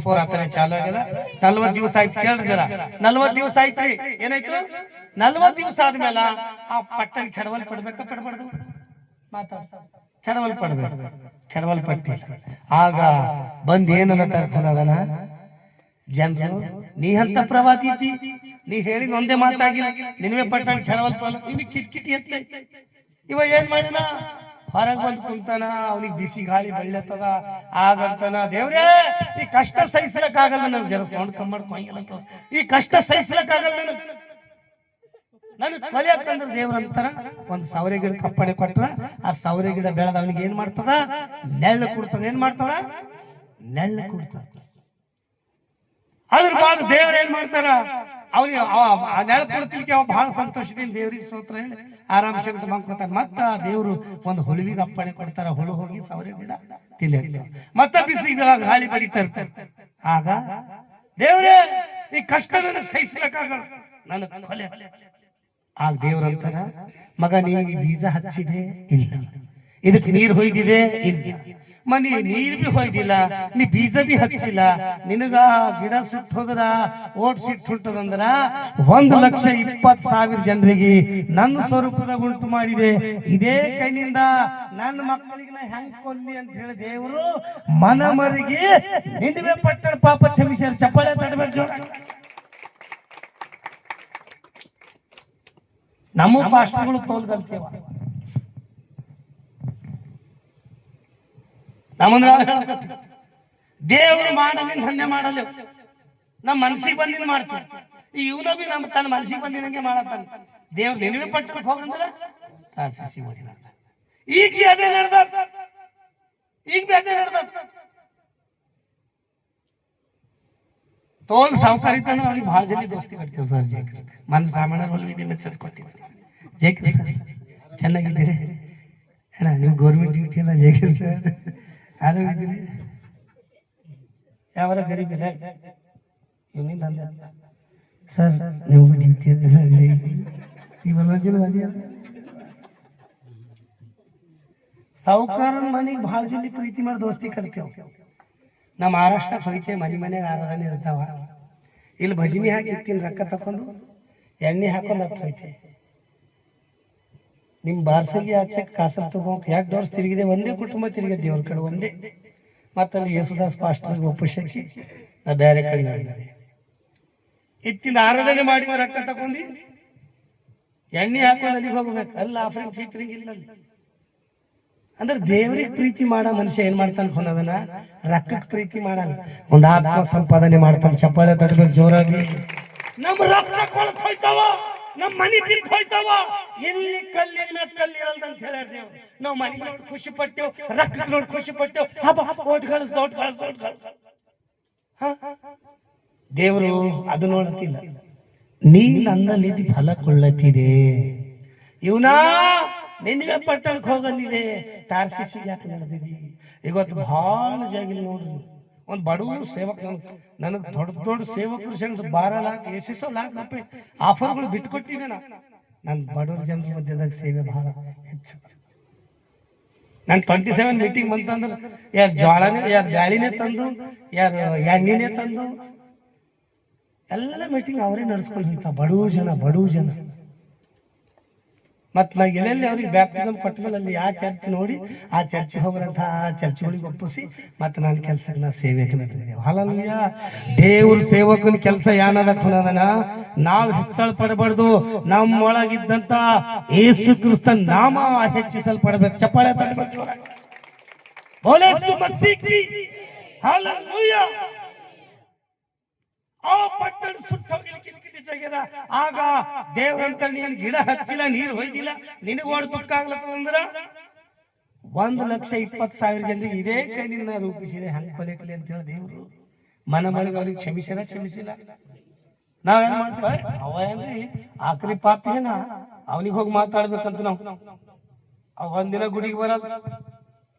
[SPEAKER 1] ಪ್ರಾರ್ಥನೆ ಚಾಲು ಆಗ್ಯದ 40 ದಿವಸ ಆಯ್ತು ಕೇಳ್ರಿ ಜರ 40 ದಿವಸ ಆಯ್ತ್ರಿ ಏನಾಯ್ತು 40 ದಿವಸ ಆದ್ಮೇಲೆ ಆ ಪಟ್ಟಣ ಕೆಡವಲ್ ಪಡ್ಬೇಕ ಪಡ್ಬಾರ್ದು ಕೆಡವಲ್ ಪಟ್ಟಿ ಆಗ ಬಂದ್ ಏನನ್ನ ಖುನದನ ಜನರು ನೀ ಅಂತ ಪ್ರವಾದಿ ಇದ್ದಿ ನೀ ಹೇಳಿದ ಒಂದೇ ಮಾತಾಗಿಲ್ಲ ನಿನ್ವೆ ಪಟ್ಟಣ ಕೆಡವಲ್ ಪಡ ಕಿಟ್ಕಿಟಿ ಹೆಚ್ಚಾಯ್ತು ಇವ ಏನ್ ಮಾಡಿನ ಹೊರಗೆ ಬಂದು ಕುಂತಾನ ಅವನಿಗೆ ಬಿಸಿ ಗಾಳಿ ಬೆಳ್ಳತ್ತದ ಆಗಂತಾನ ದೇವ್ರೇ ಈ ಕಷ್ಟ ಸಹಿಸ್ಲಕ್ಕಾಗಲ್ಲ ನನ್ ಜನ ಸೌಂಡ್ ಕಮ್ಮಿ ಮಾಡ್ಕೊಂಗಿಲ್ಲ ಈ ಕಷ್ಟ ಸಹಿಸ್ಲಕ್ಕಾಗಲ್ಲ ನನ್ ಕೊಲೆಯಕ್ಕಂದ್ರ ದೇವ್ರ ಅಂತಾರ. ಒಂದ್ ಸೌರೆ ಗಿಡ ಕಪ್ಪಣೆ ಕೊಟ್ರ ಆ ಸೌರೆ ಗಿಡ ಬೆಳೆದ ಅವನಿಗೆ ಏನ್ ಮಾಡ್ತದ? ನೆಳ್ಳು ಕೊಡ್ತದ. ಏನ್ ಮಾಡ್ತದ? ನೆಳ್ಳು ಕೊಡ್ತದ. ಅದ್ರ ಬಾದ ದೇವ್ರ ಏನ್ ಮಾಡ್ತಾರ? ಅವನಿಗೆ ನೆಳ ಕೊಡ್ತಿಲಿಕ್ಕೆ ಅವ ಬಹಳ ಸಂತೋಷದಿಂದ ದೇವ್ರಿಗೆ ಸ್ತೋತ್ರ ಹೇಳಿ ಆರಾಮ್ ಶಕ್ತಿ ಮಾಡ್ಕೊತಾರ. ಮತ್ತ ದೇವ್ರು ಒಂದು ಹುಳುವಿಗೆ ಅಪ್ಪಣೆ ಕೊಡ್ತಾರ. ಹುಳು ಹೋಗಿ ಸೌರೆ ಗಿಡ ತಿನ್ನ ಮತ್ತ ಬಿಸಿ ಗಾಳಿ ಬಡಿತಾ ಇರ್ತಾರೆ. ಆಗ ದೇವ್ರೇ ಈ ಕಷ್ಟ ನನಗೆ ಸಹಿಸ್ಲಿಕ್ಕಾಗಲ್ಲ, ನನ್ನ ಕೊಲೆ. ಆಗ ದೇವ್ರ ಅಂತಾರ, ಮಗ ನೀ ಬೀಜ ಹಚ್ಚಿದೆ ಇಲ್ಲ, ಇದಕ್ಕೆ ನೀರ್ ಹೊಯ್ದಿದೆ ಇಲ್ಲ, ಮನಿ ನೀರ್ ಬಿ ಹೊಯ್ದಿಲ್ಲ, ನೀ ಬೀಜ ಬಿ ಹಚ್ಚಿಲ್ಲ, ನಿನಗ ಗಿಡ ಸುಟ್ಟು ಹೋದ್ರ ಓಟ್ ಸಿಟ್ಟು ಹುಟ್ಟದಂದ್ರ 1,20,000 ಜನರಿಗೆ ನನ್ನ ಸ್ವರೂಪದಾಗ ಉಂಟು ಮಾಡಿದೆ. ಇದೇ ಕೈನಿಂದ ನನ್ನ ಮಕ್ಕಳಿಗೆ ನಾ ಹೆಂಗ್ ಕೊಲ್ಲಿ ಅಂತ ಹೇಳಿ ದೇವರು ಮನಮರಿಗೆ ನಿನ್ನೆ ಪಟ್ಟಣ ಪಾಪ ಕ್ಷಮಿಸ್ಯಾರ. ಚಪ್ಪಾಳೆ ತಡಬೇಕು ಜೋರ. ನಮ್ಮ ಪಾಸ್ಟರ್ಗಳು ತೋಲ್ಗಲ್ತೇವ. ನಮ್ಮಂದ್ರ ದೇವರು ಮಾಡಲಿಂದ ಹನ್ನೆ ಮಾಡಲ್ಲ, ನಮ್ಮ ಮನಸ್ಸಿಗೆ ಬಂದಿನ ಮಾಡ್ತೀವಿ. ಇವನ ಬಿ ನಮ್ಮ ತನ್ನ ಮನಸ್ಸಿಗೆ ಬಂದಿನಂಗೆ ಮಾಡತ್ತಾನ. ದೇವ್ರು ನಿನಗೆ ಪಟ್ಟಣಕ್ಕೆ ಹೋಗಂದ್ರ ಈಗ ಬಿ ಅದೇ ನಡೆದ, ಈಗ ಬಿ ಅದೇ ನಡೆದ. ತೋಲ್ ಸಾವುಕಾರ ಇತ್ತಂದ್ರೆ ಅವ್ನಿಗೆ ಬಹಳ ಜನ ದೋಸ್ತಿ ಕಟ್ತೇವೆ ಸರ್. ಜಯ ಕೃಷ್ಣ ಮನಸ್ಸು ಸಾಮಾನ್ಯ ಮೆಸೇಜ್ ಕೊಟ್ಟಿದ್ದೀನಿ. ಜಯ ಕೃಷ್ಣ ಚೆನ್ನಾಗಿದ್ದೀರಿ ಅಣ್ಣ, ನೀವು ಗೌರ್ಮೆಂಟ್ ಡ್ಯೂಟಿ ಅಲ್ಲ. ಜಯ ಕೃಷ್ಣ ಆರಾಮಿದ್ದೀರಿ? ಯಾವ ಗರೀಬಿಲ್ಲ ಇವನಿಂದ ಅಂದ ಸರ್, ನೀವು ಡ್ಯೂಟಿ ಸಾವುಕಾರನ ಮನೆಗೆ ಬಹಳ ಜಲ್ದಿ ಪ್ರೀತಿ ಮಾಡಿ ದೋಸ್ತಿ ಕಟ್ತೇವೆ. ನಮ್ಮ ಮಹಾರಾಷ್ಟ್ರಕ್ಕೆ ಹೋಯ್ತೇವೆ, ಮನೆಗೆ ಆರಾಧನೆ ಇರ್ತಾವ. ಇಲ್ಲಿ ಭಜನಿ ಹಾಕಿ ಇತ್ತಿನ ರೊಕ್ಕ ತಕೊಂಡು ಎಣ್ಣೆ ಹಾಕೊಂಡು ಹತ್ತು ಹೋಯ್ತೆ. ನಿಮ್ ಬಾರ್ಸಗಿ ಆಚೆ ಕಾಸಲ್ ತಗೋಕ್ ಯಾಕೆ ಡೋರ್ಸ್ ತಿರುಗಿದೆ, ಒಂದೇ ಕುಟುಂಬ ತಿರುಗಿದೆ, ದೇವ್ರ ಕಡೆ ಒಂದೇ. ಮತ್ತಲ್ಲಿ ಯೇಸುದಾಸ್ ಪಾಸ್ಟರ್ ಒಪ್ಪಿಸಕ್ಕೆ ನಾ ಬೇರೆ ಕಡೆ ಹೇಳಿದ್ದಾರೆ. ಇತ್ತಿನ ಆರಾಧನೆ ಮಾಡಿ ರೊಕ್ಕ ತಗೊಂಡು ಎಣ್ಣೆ ಹಾಕೊಂಡು ಅಲ್ಲಿಗೆ ಹೋಗ್ಬೇಕು. ಅಲ್ಲ ಆಫರಿಂಗ್ ಫೀಫರಿಂಗ್ ಇಲ್ಲ ಅಂದ್ರೆ ದೇವ್ರಿಗೆ ಪ್ರೀತಿ ಮಾಡೋ ಮನುಷ್ಯ ಏನ್ ಮಾಡ್ತಾನ ಅನ್ನೋದನ್ನ ರೊಕ್ಕಕ್ಕೆ ಪ್ರೀತಿ ಮಾಡಲ್ಲ, ಒಂದು ಆತ್ಮ ಸಂಪಾದನೆ ಮಾಡ್ತಾನೆ. ಚಪ್ಪಾಳೆ ತಡಬೇಕು ಜೋರಾಗಿ. ನಮ್ಮ ರೊಕ್ಕ ಕೊಳತ್ ಹೋಯ್ತಾವ, ನಮ್ಮ ಮನಿ ಬಿದ್ದು ಹೋಯ್ತಾವ. ಎಲ್ಲಿ ಕಲ್ಲಿನ ಮೇಲೆ ಕಲ್ಲಿರಲ್ದ ಅಂತ ಹೇಳ್ಯಾರ ದೇವ್ರು. ನಾವು ಮನೆಗೆ ನೋಡಿ ಖುಷಿ ಪಟ್ಟೆವು, ರೊಕ್ಕ ನೋಡಿ ಖುಷಿ ಪಟ್ಟೆವು. ಓಟ್ ಕಳಿಸ್ ಓಟ್ ಕಳಿಸ್ ಓಟ್ ಕಳಿಸ್. ದೇವರು ಅದು ನೋಡತ್ತಿಲ್ಲ. ನೀ ನನ್ನಲ್ಲಿ ಫಲ ಕೊಳ್ಳತ್ತಿದೆ. ಇವನಾ ನಿನ್ನೆ ಪಟ್ಟಣಕ್ಕೆ ಹೋಗಂದಿದೆ, ತಾರ್ಸಿಸಿಗೆ ಯಾಕೆ ನಡೆದಿದ್ದಿ? ಇವತ್ತು ಬಹಳ ಜಾಗಿಲ್ ನೋಡ್ರಿ, ಒಂದು ಬಡವರು ಸೇವಕ ನನಗೆ ದೊಡ್ಡ ದೊಡ್ಡ ಸೇವಕರು 12 ಲಾಖ 6 ಲಾಖ ರೂಪಾಯಿ ಆಫರ್ಗಳು ಬಿಟ್ಕೊಟ್ಟಿದ್ದೆ. ನಾನು ಬಡವ್ರ ಜನರ ಮಧ್ಯದಾಗ ಸೇವೆ ಬಹಳ ಹೆಚ್ಚು. ನಾನು 27 ಮೀಟಿಂಗ್ ಬಂತಂದ್ರೆ ಯಾರು ಜ್ವಾಳನೇ, ಯಾರು ಬ್ಯಾಳಿನೇ ತಂದು, ಯಾರು ಎಣ್ಣೆನೇ ತಂದು ಎಲ್ಲ ಮೀಟಿಂಗ್ ಅವರೇ ನಡೆಸ್ಕೊಳ್ತಾ. ಬಡವ ಜನ ಮತ್ ನಾ ಎಲ್ಲೆಲ್ಲಿ ಅವ್ರಿಗೆ ಬ್ಯಾಪ್ಟಿಸಮ್ ಕೊಟ್ಟಮೇಲೆ ಅಲ್ಲಿ ಯಾವ ಚರ್ಚ್ ನೋಡಿ ಆ ಚರ್ಚಿಗೆ ಹೋಗ್ರಂತ ಆ ಚರ್ಚ್ಗಳಿಗೆ ಒಪ್ಪಿಸಿ ಮತ್ತೆ ನನ್ನ ಕೆಲ್ಸಕ್ಕೆ ನಾ ಸೇವೆಗೆ ನಡೆದಿದ್ದೇವೆ. ಹಲಲ್ಯ ದೇವ್ರ ಸೇವಕನ ಕೆಲಸ ಏನದನ ನಾವು ಹೆಚ್ಚಳ ಪಡಬಾರ್ದು. ನಮ್ಮೊಳಗಿದ್ದಂತ ಯೇಸು ಕ್ರಿಸ್ತ ನಾಮ ಹೆಚ್ಚಿಸಲ್ಪಡಬೇಕು. ಚಪ್ಪಾಳೆ ತಟ್ಟಬೇಕು. ಆ ಪಟ್ಟಣ ಸುಟ್ಟು ಹೋಗ್ಲಿಕ್ಕೆ ಕಿಟಕಿಟಿ ಜಗ್ಯದ. ಆಗ ದೇವ್ರಂತ ನೀನ್ ಗಿಡ ಹಚ್ಚಿಲ್ಲ, ನೀರು ಹೊಯ್ದಿಲ್ಲ, ನಿನಗ ಓಡ್ ದುಃಖ ಆಗ್ಲತ್ತಂದ್ರ 1,20,000 ಜನರಿಗೆ ಇದೇ ಕೈನಿಂದ ರೂಪಿಸಿದೆ. ಹಂಗ ಕೊಲೆಕಲಿ ಅಂತ ಹೇಳಿ ದೇವ್ರು ಮನೆಗೆ ಅವ್ರಿಗೆ ಕ್ಷಮಿಸಿಲ್ಲ. ನಾವೇನ್ ಮಾಡ್ತೀವಿ? ಅವ ಏನ್ರಿ ಆಕ್ರಿ ಪಾಪಿ ಏನ, ಅವನಿಗೆ ಹೋಗಿ ಮಾತಾಡ್ಬೇಕಂತ ನಾವು ಒಂದಿನ ಗುಡಿಗೆ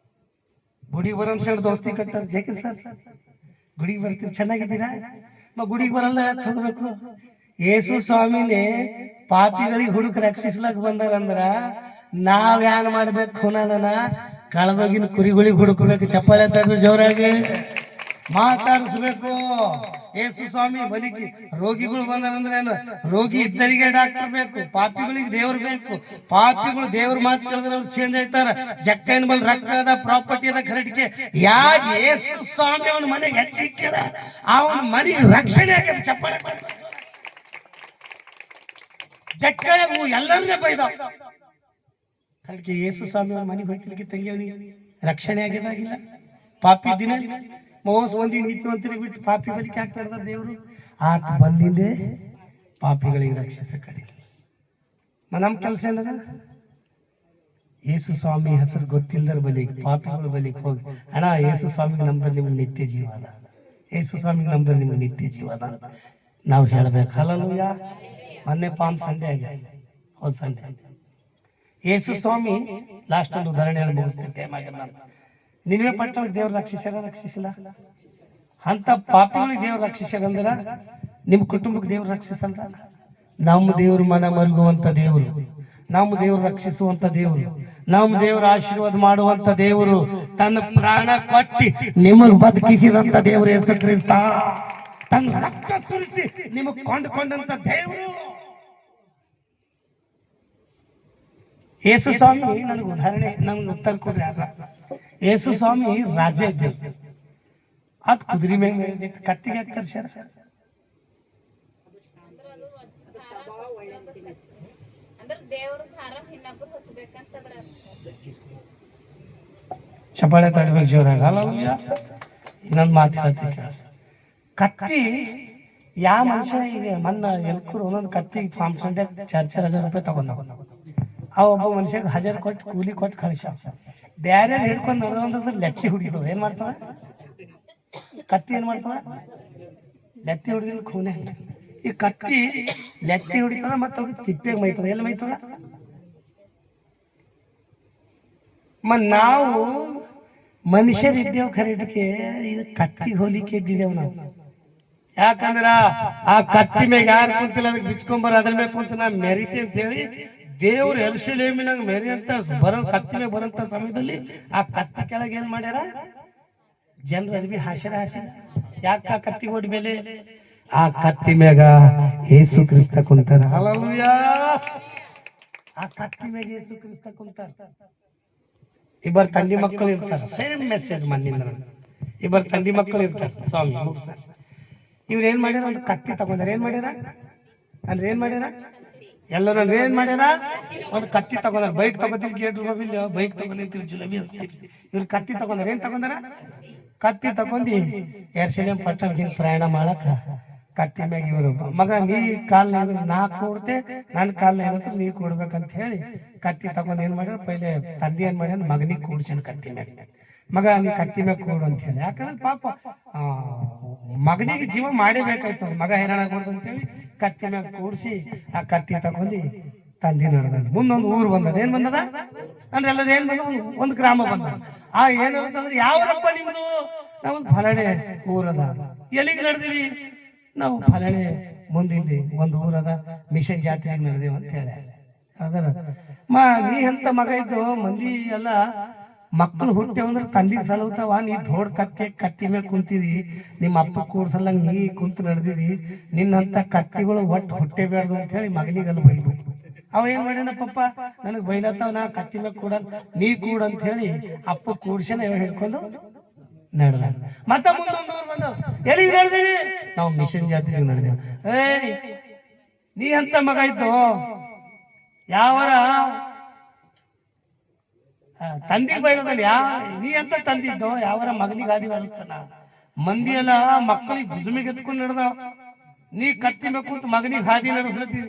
[SPEAKER 1] ಬರೋನ್ ದೋಸ್ತಿ ಕಟ್ಟಾರ. ಜೇಕೆ ಸರ್ ಗುಡಿಗೆ ಬರ್ತೀರಿ, ಚೆನ್ನಾಗಿದ್ದೀರಾ? ಗುಡಿಗೆ ಬರಲ್ಲ ಯಾಕೆ ಹೋಗ್ಬೇಕು? ಯೇಸು ಸ್ವಾಮಿನೇ ಪಾಪಿಗಳಿಗೆ ಹುಡುಕ್ ರಕ್ಷಿಸ್ಲಕ್ ಬಂದಾರಂದ್ರ ನಾವ್ಯಾನ್ ಮಾಡ್ಬೇಕು ಅನ್ನೋದನ್ನ ಕಳೆದೋಗಿನ ಕುರಿಗಳಿಗೆ ಹುಡುಕ್ಬೇಕು. ಚಪ್ಪಾಳೆ ತಡೆದು ಜೋರಾಗಿ ಮಾತಾಡಿಸ್ಬೇಕು. ಯೇಸು ಸ್ವಾಮಿ ಬಲಿಗೆ ರೋಗಿಗಳು ಬಂದಾರಂದ್ರೆ ಏನು? ರೋಗಿ ಇದ್ದರಿಗೆ ಡಾಕ್ಟರ್ ಬೇಕು, ಪಾಪಿಗಳಿಗೆ ದೇವ್ರು ಬೇಕು. ಪಾಪಿಗಳು ದೇವ್ರ ಮಾತು ಕೇಳಿದ್ರೆ ಅವ್ರು ಚೇಂಜ್ ಆಯ್ತಾರ. ಜಕ್ಕೈನ ಬಲ್ ರಕ್ತದ ಪ್ರಾಪರ್ಟಿ ಅದ ಖರೀದಿಗೆ ಯಾಕೆ ಯೇಸು ಸ್ವಾಮಿ ಅವನ ಮನೆಗೆ ಹೆಚ್ಚಿಕ್ಕಿರ ಅವನ ಮನೆಗೆ ರಕ್ಷಣೆ ಆಗ್ಯದ. ಚಪ್ಪಾಳೆ ಜಕ್ಕಯ್ಯ ಎಲ್ಲರನ್ನೇ ಬೈದ ಖರೀದಿಗೆ ಯೇಸು ಸ್ವಾಮಿ ಅವನ ಮನೆಗೆ ಹೋಯ್ತಿಲಿಕ್ಕೆ ತಂಗಿ ಅವನಿಗೆ ರಕ್ಷಣೆ ಆಗ್ಯದಾಗಿಲ್ಲ. ಪಾಪಿ ದಿನ ಮೋಸ ಮಂದಿ ನೀತಿವಂತರಿಗೆ ಬಿಟ್ಟು ಪಾಪಿ ಬಲಿಕೆ ಹಾಕ್ತಾ ದೇವರು. ಆತ ಬಂದಿಂದೆ ಪಾಪಿಗಳಿಗೆ ರಕ್ಷಿಸ ಕಡೆ. ನಮ್ಮ ಕೆಲಸ ಏನದ? ಯೇಸು ಸ್ವಾಮಿ ಹೆಸರು ಗೊತ್ತಿಲ್ಲದರ ಬಲಿಗೆ, ಪಾಪಿಗಳ ಬಲಿಗೆ ಹೋಗಿ, ಅಣ್ಣ ಯೇಸು ಸ್ವಾಮಿಗೆ ನಮ್ದ್ರೆ ನಿಮ್ಗೆ ನಿತ್ಯ ಜೀವ ಅದ, ಯೇಸು ಸ್ವಾಮಿಗೆ ನಮ್ದ್ರೆ ನಿಮ್ಗೆ ನಿತ್ಯ ಜೀವ ಅದ ನಾವು ಹೇಳ್ಬೇಕು. ಹಲ್ಲೆಲೂಯಾ. ಮೊನ್ನೆ ಪಾಮ್ ಸಂಡೆ ಆಗ, ಹೋದ ಸಂಡೆ ಯೇಸು ಸ್ವಾಮಿ ಲಾಸ್ಟ್ ಒಂದು ಉದಾಹರಣೆಯನ್ನು ಮುಗಿಸ್ತೀನಿ, ಟೈಮ್ ಆಗ್ಯದ. ನಾನು ನಿನ್ವೆ ಪಟ್ಟಣಕ್ಕೆ ದೇವ್ರು ರಕ್ಷಿಸಿಲ್ಲ ಅಂತ ಪಾಪಿಗಳಿಗೆ ದೇವ್ರು ರಕ್ಷಿಸ್ಯಾರಂದ್ರ ನಿಮ್ಮ ಕುಟುಂಬಕ್ಕೆ ದೇವ್ರು ರಕ್ಷಿಸಲ್ಲ. ನಮ್ಮ ದೇವ್ರು ಮನ ಮರುಗುವಂತ ದೇವರು, ನಮ್ಮ ದೇವ್ರು ರಕ್ಷಿಸುವಂತ ದೇವರು, ನಮ್ಮ ದೇವ್ರ ಆಶೀರ್ವಾದ ಮಾಡುವಂತ ದೇವರು, ತನ್ನ ಪ್ರಾಣ ಕೊಟ್ಟಿ ನಿಮಗ್ ಬದುಕಿಸಿದಂತ ದೇವರು ಯೇಸು ಕ್ರಿಸ್ತ, ತನ್ನ ರಕ್ತ ಸುರಿಸಿ ನಿಮಗ್ ಕೊಂಡುಕೊಂಡಂತ ದೇವರು ಯೇಸು ಸ್ವಾಮಿ. ನನಗೆ ಉದಾಹರಣೆ, ನಮ್ಗೆ ಉತ್ತರ ಕೊಡ್ರಿ ಯಾರ? ಯೇಸು ಸ್ವಾಮಿ ರಾಜ ಇದ್ದ, ಅದ್ ಕುದುರೆ ಮೇಲೆ ಕತ್ತಿಗೆ ಯಾಕೆ ತರ್ಸ್ಯಾರ? ಚಪಾಳೆ ತಡಬೇಕು ಜೋರಾಗ. ಇನ್ನೊಂದು ಮಾತು ಹೇಳ್ತೀನಿ, ಕತ್ತಿ ಯಾವ ಮನುಷ್ಯ ಈಗ ಮೊನ್ನ ಎಲ್ಕೂರು ಒಂದೊಂದು ಕತ್ತಿಗೆ ಫಾರ್ಮ್ ಸಂಡೆ 4,000 ರೂಪಾಯಿ ತಗೊಂಡ. ಆ ಒಬ್ಬ ಮನುಷ್ಯಗೆ 1000 ಕೊಟ್ಟು ಕೂಲಿ ಕೊಟ್ಟು ಕಳಿಸ. ಬ್ಯಾರೆ ಹಿಡ್ಕೊಂಡು ನೋಡಿದ್ರೆ ಲೆತ್ತಿ ಹುಡಿದು ಏನ್ ಮಾಡ್ತಾವ? ಕತ್ತಿ ಏನ್ ಮಾಡ್ತಾವ? ಲೆತ್ತಿ ಹುಡಿದಿಂದ ಖೂನೆ. ಈ ಕತ್ತಿ ಲೆತ್ತಿ ಹುಡಿತದ ಮತ್ತು ಅದು ತಿಪ್ಪೆಗೆ ಮೈತದ. ಎಲ್ಲಿ ಮೈತದ? ನಾವು ಮನುಷ್ಯರಿದ್ದೇವು ಖರೀದಕ್ಕೆ, ಇದು ಕತ್ತಿ ಹೋಲಿಕೆ ಇದ್ದಿದ್ದೇವು ನಾವು. ಯಾಕಂದ್ರ ಆ ಕತ್ತಿ ಮ್ಯಾಗ ಯಾರು ಕುಂತಿಲ್ಲ ಅದಕ್ಕೆ ಬಿಚ್ಕೊಂಬರ, ಅದ್ರ ಮ್ಯಾಗ ಕುಂತ ನಾ ಮೆರಿತಿ ಅಂತ ಹೇಳಿ ದೇವ್ರು ಯೆರೂಸಲೇಮಿನಾಗ ಮೆರಿ ಅಂತ ಕತ್ತಿ ಮ್ಯಾಗ ಬರೋಂತ ಸಮಯದಲ್ಲಿ ಆ ಕತ್ತಿ ಕೆಳಗೆ ಏನ್ ಮಾಡ್ಯಾರ? ಜನರ ಅರ್ಬಿ ಹಾಸ್ಯಾರ. ಯಾಕ ಆ ಕತ್ತಿ ಓಡಿ ಮೇಲೆ? ಆ ಕತ್ತಿ ಮ್ಯಾಗ ಯೇಸು ಕ್ರಿಸ್ತ ಕುಂತಾರ. ಹಲ್ಲೆಲೂಯಾ. ಆ ಕತ್ತಿ ಮ್ಯಾಗ ಯೇಸು ಕ್ರಿಸ್ತ ಕುಂತಾರ. ಇಬ್ಬರು ತಂದಿ ಮಕ್ಕಳು ಇರ್ತಾರ. ಸೇಮ್ ಮೆಸೇಜ್ ಮಣ್ಣಿಂದ ಇಬ್ಬರು ತಂದಿ ಮಕ್ಕಳು ಇರ್ತಾರ. ಸ್ವಾಮಿ ಮುಗಿಸ್ತಾರೆ. ಇವ್ರು ಏನ್ ಮಾಡ್ಯಾರ? ಒಂದು ಕತ್ತಿ ತಗೊಂಡಾರ. ಏನ್ ಮಾಡ್ಯಾರ ಅಂದ್ರೆ ಏನ್ ಮಾಡ್ಯಾರ? ಎಲ್ಲರೂ ಏನ್ ಮಾಡ್ಯಾರ? ಒಂದು ಕತ್ತಿ ತಗೊಂಡಾರ. ಬೈಕ್ ತಗೋತೀರಿ, ಗೇಟ್ ರೂಪಾಯಿ ಬೈಕ್ ತಗೊಂಡಿರ್ತೀರಿ, ಜುಲಬಿ ಹಚ್ತೀರಿ. ಇವ್ರು ಕತ್ತಿ ತಗೊಂಡಾರ. ಏನ್ ತಗೊಂಡಾರ? ಕತ್ತಿ ತಗೊಂಡಿ ಯೆರೂಸಲೇಮ್ ಪಟ್ಟಣಕ್ಕೆ ಪ್ರಯಾಣ ಮಾಡಕ ಕತ್ತಿ ಮ್ಯಾಗ ಇವರು, ಮಗ ನೀ ಕಾಲ್ನ ನಾ ಕೊಡ್ತೆ, ನನ್ನ ಕಾಲ್ನ ಏನಂದ್ರೆ ನೀ ಕೊಡ್ಬೇಕಂತ ಹೇಳಿ ಕತ್ತಿ ತಗೊಂಡ್ ಏನ್ ಮಾಡ್ಯಾರ? ಪೈಲೆ ತಂದೆ ಏನ್ ಮಾಡ್ಯಾರ? ಮಗನಿಗೆ ಕೂಡ್ಸ್ಯಾನ ಕತ್ತಿ ಮ್ಯಾಗ. ಮಗ ನೀ ಕತ್ತಿ ಮ್ಯಾಗ ಕೊಡು ಅಂತ ಹೇಳಿ. ಯಾಕಂದ್ರೆ ಪಾಪ ಮಗನಿಗೆ ಜೀವ ಮಾಡೇಬೇಕಾಯ್ತು, ಮಗ ಹೈರಾಣ ಕೊಡ್ದು ಅಂತ ಹೇಳಿ ಕತ್ತಿ ಮ್ಯಾಗ ಕೂಡ್ಸಿ ಆ ಕತ್ತಿ ತಗೊಂಡು ತಂದೆ ನಡೆದ. ಮುಂದೊಂದು ಊರು ಬಂದದ. ಏನ್ ಬಂದದ ಅಂದ್ರೆ ಎಲ್ಲರೂ ಏನ್ ಬಂದ? ಒಂದು ಗ್ರಾಮ ಬಂದ. ಆ ಏನಂತಂದ್ರೆ ಯಾವ್ದಪ್ಪ ನಿಮ್ದು? ನಾವೊಂದು ಫಲಾಣೆ ಊರದ. ಎಲ್ಲಿಗೆ ನಡೆದಿರಿ? ನಾವು ಫಲಾಣೆ ಮುಂದಿಲ್ಲಿ ಒಂದು ಊರದ ಮಿಷನ್ ಜಾತ್ರೆಗೆ ನಡೆದೇವ ಅಂತ ಹೇಳ. ಅದರ ನೀ ಎಂತ ಮಗ ಇದ್ದು ಮಂದಿ ಎಲ್ಲ ಮಕ್ಕಳು ಹುಟ್ಟೆವಂದ್ರೆ ತಂದಿಗೆ ಸಲುತ್ತಾವ, ನೀ ದೊಡ್ಡ ಕತ್ತಿ ಮೇಲೆ ಕುಂತಿದಿ, ನಿಮ್ಮ ಅಪ್ಪ ಕೂಡ್ಸಲ್ಲಂಗ ನೀ ಕುಂತು ನಡೆದಿದಿ, ನಿನ್ನಂತ ಕತ್ತಿಗಳು ಒಟ್ಟು ಹುಟ್ಟೇಬೇಡ್ದು ಅಂತ ಹೇಳಿ ಮಗನಿಗೆಲ್ಲ ಬೈದು. ಅವ ಏನ್ ಮಾಡ್ಯಾನ? ಪಪ್ಪ ನನಗ್ ಬೈಲತ್ತಾವ, ನಾ ಕತ್ತಿ ಮ್ಯಾಗ ಕೂಡ ನೀ ಕೂಡ ಅಂತ ಹೇಳಿ ಅಪ್ಪ ಕೂಡ್ಸನ ಹಿಡ್ಕೊಂಡು ನಡೆದ. ಮತ್ತ ಮುಂದೊಂದು ಊರು ಬಂದ. ಎಲ್ಲಿಗೆ ನಡೆದೀವಿ? ನಾವು ಮಿಷನ್ ಜಾತ್ರೆಗೆ ನಡೆದೇವು. ನೀ ಅಂತ ಮಗ ಇದ್ದು ಯಾವರ ತಂದಿಗೆ ಬೈಲದಲ್ಲಿ ನೀ ಅಂತ ತಂದಿದ್ದು ಯಾವರ ಮಗನಿಗೆ ಹಾದಿ ನಡೆಸ್ತಾನ? ಮಂದಿ ಎಲ್ಲ ಮಕ್ಕಳಿಗೆ ಭುಜಮಿಗೆ ಎತ್ಕೊಂಡು ನಡೆದ. ನೀ ಕತ್ತಿ ಮ್ಯಾಗ ಕೂತು ಮಗನಿಗೆ ಹಾದಿ ನಡೆಸ್ಲತ್ತಿ.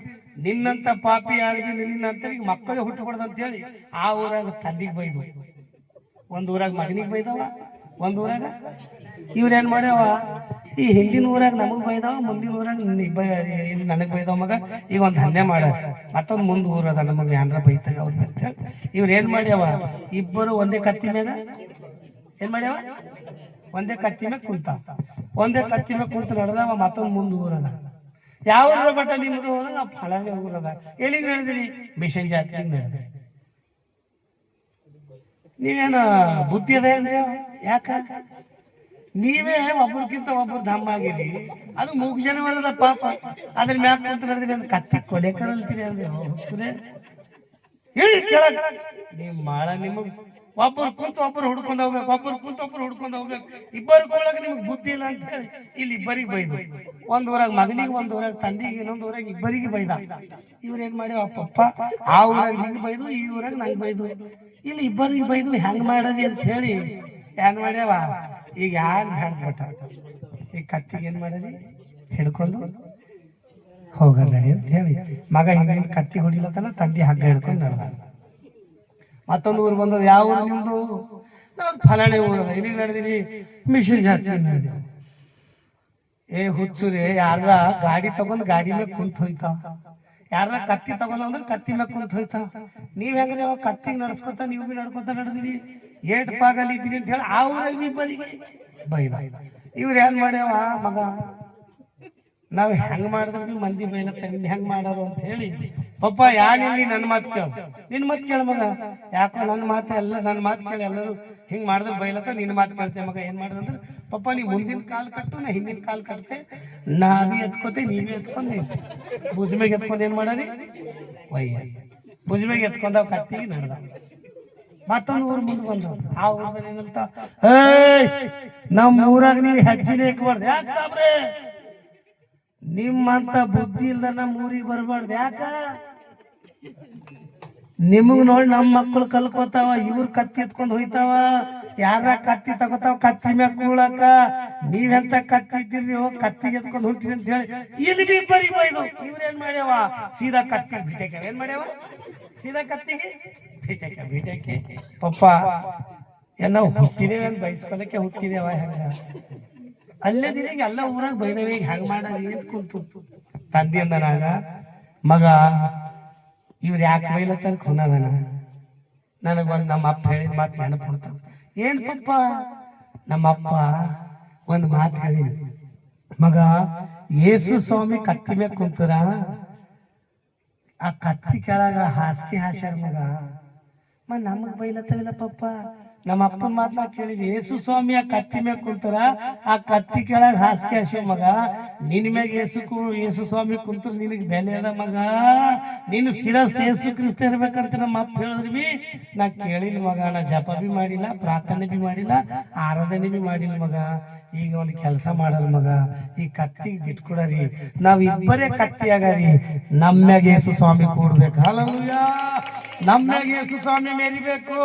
[SPEAKER 1] ನಿನ್ನಂತ ಪಾಪಿ ಯಾರಿಗೂ ನಿನ್ನಂತ ಮಕ್ಕಳಿಗೆ ಹುಟ್ಟಬಾರ್ದು ಅಂತ ಹೇಳಿ ಆ ಊರಾಗ ತಂದಿಗೆ ಬೈದು. ಒಂದ್ ಊರಾಗ ಮಗನಿಗೆ ಬೈದವ, ಒಂದ್ ಊರಾಗ ಇವ್ರೇನ್ ಮಾಡ್ಯಾವ? ಈ ಹಿಂದಿನ ಊರಾಗ ನಮಗ್ ಬೈದಾವ, ಮುಂದಿನ ಊರಾಗ ಇಲ್ಲಿ ನನಗ್ ಬೈದಾವ. ಮಗ ಈಗ ಒಂದ್ ಹನ್ನೆ ಮಾಡ, ಮತ್ತೊಂದ್ ಮುಂದ್ ಊರದ ನಮಗ್ ಏನ್ರ ಬೈತಾಗ ಅವ್ರ ಅಂತ ಹೇಳಿ ಇವ್ರ ಏನ್ ಮಾಡ್ಯಾವ? ಇಬ್ಬರು ಒಂದೇ ಕತ್ತಿ ಮ್ಯಾಗ ಏನ್ ಮಾಡ್ಯಾವ? ಒಂದೇ ಕತ್ತಿ ಮ್ಯಾಗ ಕುಂತ, ಒಂದೇ ಕತ್ತಿ ಮ್ಯಾಗ ಕುಂತ ನಡೆದವ. ಮತ್ತೊಂದ್ ಮುಂದ್ ಊರದ. ಯಾವ ಊರದ ಬಟ್ಟ ನಿಮ್ದು? ಹೋದ ನಾವು ಫಲಾನೆ ಊರದ. ಎಲ್ಲಿಗೆ ನಡೆದಿರಿ? ಮಿಷನ್ ಜಾತ್ರೆಗೆ ನಡೆದ್ರಿ. ನೀವೇನ ಬುದ್ಧಿ ಅದ ಏನ್ರಿ? ಯಾಕ ನೀವೇ ಒಬ್ರಕ್ಕಿಂತ ಒಬ್ರು ಧಮ್ಮ ಆಗಿರಿ. ಅದು ಮೂಗ್ ಜನವಾದ ಪಾಪ. ಅದ್ರ ಮ್ಯಾಗ ಕುಂತ ನಡೆದ್ರಿ. ಕತ್ತಿ ಕೊಲೆ ಕರಲ್ತೀರಿ ಅಂದ್ರೆ ನೀವ್ ಮಾಡ. ನಿಮಗ್ ಒಬ್ಬರು ಕುಂತ ಒಬ್ಬರು ಹುಡ್ಕೊಂಡ್ ಹೋಗ್ಬೇಕು, ಒಬ್ಬರು ಕುಂತ ಒಬ್ರು ಹುಡ್ಕೊಂಡ್ ಹೋಗ್ಬೇಕು. ಇಬ್ಬರು ಕೊಳಗ ನಿಮಗ್ ಬುದ್ಧಿ ಇಲ್ಲ ಅಂತ ಹೇಳಿ ಇಲ್ಲಿ ಇಬ್ಬರಿಗೆ ಬೈದು. ಒಂದ್ ಊರಾಗ ಮಗನಿಗೆ, ಒಂದ್ ಊರಾಗ ತಂದಿಗೆ, ಇನ್ನೊಂದ್ ಊರಾಗ ಇಬ್ಬರಿಗೆ ಬೈದ. ಇವ್ರೇನ್ ಮಾಡ್ಯಾವ? ಪಪ್ಪ ಆ ಊರಾಗ ನಿಂಗ್ ಬೈದು, ಈ ಊರಾಗ ನಂಗೆ ಬೈದು, ಇಲ್ಲಿ ಇಬ್ಬರಿಗೆ ಬೈದು ಹೆಂಗ್ ಮಾಡದಿ ಅಂತ ಹೇಳಿ ಏನ್ ಮಾಡ್ಯಾವ? ಈಗ ಯಾರು ಹೇಳ್ಬಿಟ್ಟ ಈ ಕತ್ತಿಗೆ ಏನ್ ಮಾಡದಿ? ಹಿಡ್ಕೊಂಡು ಹೋಗಲ್ಲ ನಡಿ ಅಂತ ಹೇಳಿ ಮಗ ಹಿಂದಿನ ಕತ್ತಿ ಹೊಡಿಲತ್ತನ, ತಂದೆ ಹಗ್ಗ ಹಿಡ್ಕೊಂಡು ನಡೆದ. ಮತ್ತೊಂದು ಊರು ಬಂದದ. ಯಾವ ಊರು ನಿಮ್ದು? ನಾವು ಫಲಾಣೆ ಊರದ. ಇಲ್ಲಿಗೆ ನಡೆದಿರಿ? ಮಿಷನ್ ಜಾತ್ರೆ ನಡೆದೇವು. ಏ ಹುಚ್ಚುರೇ, ಯಾರ ಗಾಡಿ ತಗೊಂಡ್ ಗಾಡಿ ಮೇಲೆ ಕುಂತ ಹೋಯ್ತಾವ, ಯಾರ ಕತ್ತಿ ತಗೊಂಡ್ ಅಂದ್ರೆ ಕತ್ತಿ ಮೇಲೆ ಕುಂತ ಹೋಯ್ತಾವ. ನೀವ್ ಹೆಂಗ್ರಿ ಅವಾಗ ಕತ್ತಿಗೆ ನಡ್ಸ್ಕೊತ ನೀವು ಬಿ ನಡ್ಕೊತ ನಡೆದಿರಿ, ಏಟ್ ಪಾಗಲ್ ಇದ್ರಿ ಅಂತ ಹೇಳಿ ಆ ಊರಲ್ಲಿ ಬರಿಗೆ ಬೈದ. ಇವ್ರು ಏನ್ ಮಾಡ್ಯಾವ, ಮಗ ನಾವ್ ಹೆಂಗ್ ಮಾಡಿದ್ರು ಬಿ ಮಂದಿ ಬೈಲತ್ತ, ಇನ್ ಹೆಂಗ್ ಮಾಡಾರು ಅಂತ ಹೇಳಿ ಪಪ್ಪ ಯಾನಿಲ್ಲಿ ನನ್ನ ಮಾತು ಕೇಳ, ನಿನ್ ಮಾತು ಕೇಳ ಮಗ, ಯಾಕೋ ನನ್ನ ಮಾತು ಎಲ್ಲ ನನ್ನ ಮಾತು ಕೇಳಿ ಎಲ್ಲರೂ ಹಿಂಗ್ ಮಾಡಿದ್ರೆ ಬೈಲತ್ತ, ನಿನ್ ಮಾತು ಕೇಳ್ತೇವೆ ಮಗ. ಏನ್ ಮಾಡಿದ್ರೆ ಪಪ್ಪ ನೀ ಮುಂದಿನ ಕಾಲ್ ಕಟ್ಟು, ನಾ ಹಿಂದಿನ ಕಾಲ್ ಕಟ್ತೆ, ನಾ ಬಿ ಎತ್ಕೋತೆ, ನೀ ಬಿ ಎತ್ಕೊಂಡೆ, ಭುಜಮೇಗೆ ಎತ್ಕೊಂಡ್ ಏನ್ ಮಾಡರಿ ವಯ್ಯ, ಭುಜಮೇಗೆ ಎತ್ಕೊಂಡವ್ ಕತ್ತಿಗೆ ನಡೆದ. ಮತ್ತೊಂದು ಊರ್ ಮುಂದೆ ಬಂದವ್. ಆ ಊರಲ್ಲಿ ಏನಂತ, ಏಯ್ ನಮ್ಮ ಊರಾಗ ನೀವು ಹೆಜ್ಜಿನೇ ಇಕ್ಬಾರ್ದು. ಯಾಕೆ ಸಾಬ್ರೆ? ನಿಮ್ಮಂತ ಬುದ್ಧಿ ಇಲ್ದ ನಮ್ಮ ಊರಿಗೆ ಬರ್ಬಾರ್ದು. ಯಾಕ? ನಿಮಗ್ ನೋಡಿ ನಮ್ಮ ಮಕ್ಕಳು ಕಲ್ಕೋತಾವ, ಇವ್ರು ಕತ್ತಿ ಎತ್ಕೊಂಡ್ ಹೋಯ್ತಾವ, ಯಾರ ಕತ್ತಿ ತಗೋತಾವ ಕತ್ತಿ ಮ್ಯಾಗ ಕೂಳಕ. ನೀವೆಂತ ಕತ್ತಿ ಇದ್ದೀರಿ, ಹೋಗಿ ಕತ್ತಿಗೆ ಎತ್ಕೊಂಡ್ ಹೊಂಟಿರಿ ಅಂತ ಹೇಳಿ ಇಲ್ಲಿ ಬಿ ಬರಿ ಬೈದು. ಇವ್ರೇನ್ ಮಾಡ್ಯಾವ, ಸೀದಾ ಕತ್ತಿಗೆ ಬಿಟ್ಟಾಕ್ಯಾವ. ಏನ್ ಮಾಡ್ಯಾವ? ಸೀದಾ ಕತ್ತಿಗೆ ಬಿಟ್ಟಾಕೆ. ಪಪ್ಪ ನಾವು ಹುಟ್ಟಿದೇವೆ ಅಂತ ಬಯಸ್ಕೊಳಕ್ಕೆ ಹುಟ್ಟಿದೇವ, ಹೆಂಗ ಅಲ್ಲೇ ದಿನ ಎಲ್ಲ ಊರಾಗ ಬೈದವೆ, ಹೆಂಗ್ ಮಾಡರಿ ಅಂತ ಕುಂತು ತಂದಿ ಅಂದನಾಗ, ಮಗ ಇವ್ರು ಯಾಕೆ ಬೈಲತ್ತಾರ ಖುನದನ. ನನಗೊಂದು ನಮ್ಮ ಅಪ್ಪ ಹೇಳಿದ ಮಾತು ನೆನಪು ಅಂತದ. ಏನ್ ಪಪ್ಪ? ನಮ್ಮಪ್ಪ ಒಂದು ಮಾತು ಹೇಳಿ, ಮಗ ಯೇಸು ಸ್ವಾಮಿ ಕತ್ತಿ ಮ್ಯಾಗ ಕುಂತರ, ಆ ಕತ್ತಿ ಕೆಳಗ ಹಾಸಿಗೆ ಹಾಸ್ಯಾರ ಮಗ. ನಮಗ್ ಬೈಲತ್ತವಿಲ್ಲ ಪಪ್ಪ. ನಮ್ಮ ಅಪ್ಪನ ಮಾತನ್ನ ಕೇಳಿದ್ವಿ, ಯೇಸು ಸ್ವಾಮಿ ಆ ಕತ್ತಿ ಮ್ಯಾಗ ಕುಂತರ, ಆ ಕತ್ತಿ ಕೆಳಗ ಹಾಸಿಗೆ ಹಾಸ್ಯ ಮಗ. ನಿನ್ ಮ್ಯಾಗ ಯೇಸು ಸ್ವಾಮಿ ಕುಂತರ ನಿನಗ್ ಬೆಲೆ ಅದ ಮಗ, ನಿನ್ ಶಿರಸ್ ಯೇಸು ಕ್ರಿಸ್ತ ಇರ್ಬೇಕಂತ ನಮ್ಮ ಅಪ್ಪ ಹೇಳಿದ್ವಿ. ನಾ ಕೇಳಿಲ್ಲ ಮಗ, ನಾ ಜಪ ಬಿ ಮಾಡಿಲ್ಲ, ಪ್ರಾರ್ಥನೆ ಬಿ ಮಾಡಿಲ್ಲ, ಆರಾಧನೆ ಬಿ ಮಾಡಿಲ್ಲ ಮಗ. ಈಗ ಒಂದು ಕೆಲಸ ಮಾಡಲ್ ಮಗ, ಈ ಕತ್ತಿಗೆ ಬಿಟ್ಕೊಡರಿ, ನಾವ್ ಇಬ್ಬರೇ ಕತ್ತಿ ಆಗರಿ, ನಮ್ಮ್ಯಾಗ ಯೇಸು ಸ್ವಾಮಿ ಕೂಡ್ಬೇಕು. ಹಲ್ಲೆಲೂಯಾ, ನಮ್ಮ್ಯಾಗ ಯೇಸು ಸ್ವಾಮಿ ಮೆರಿಬೇಕು.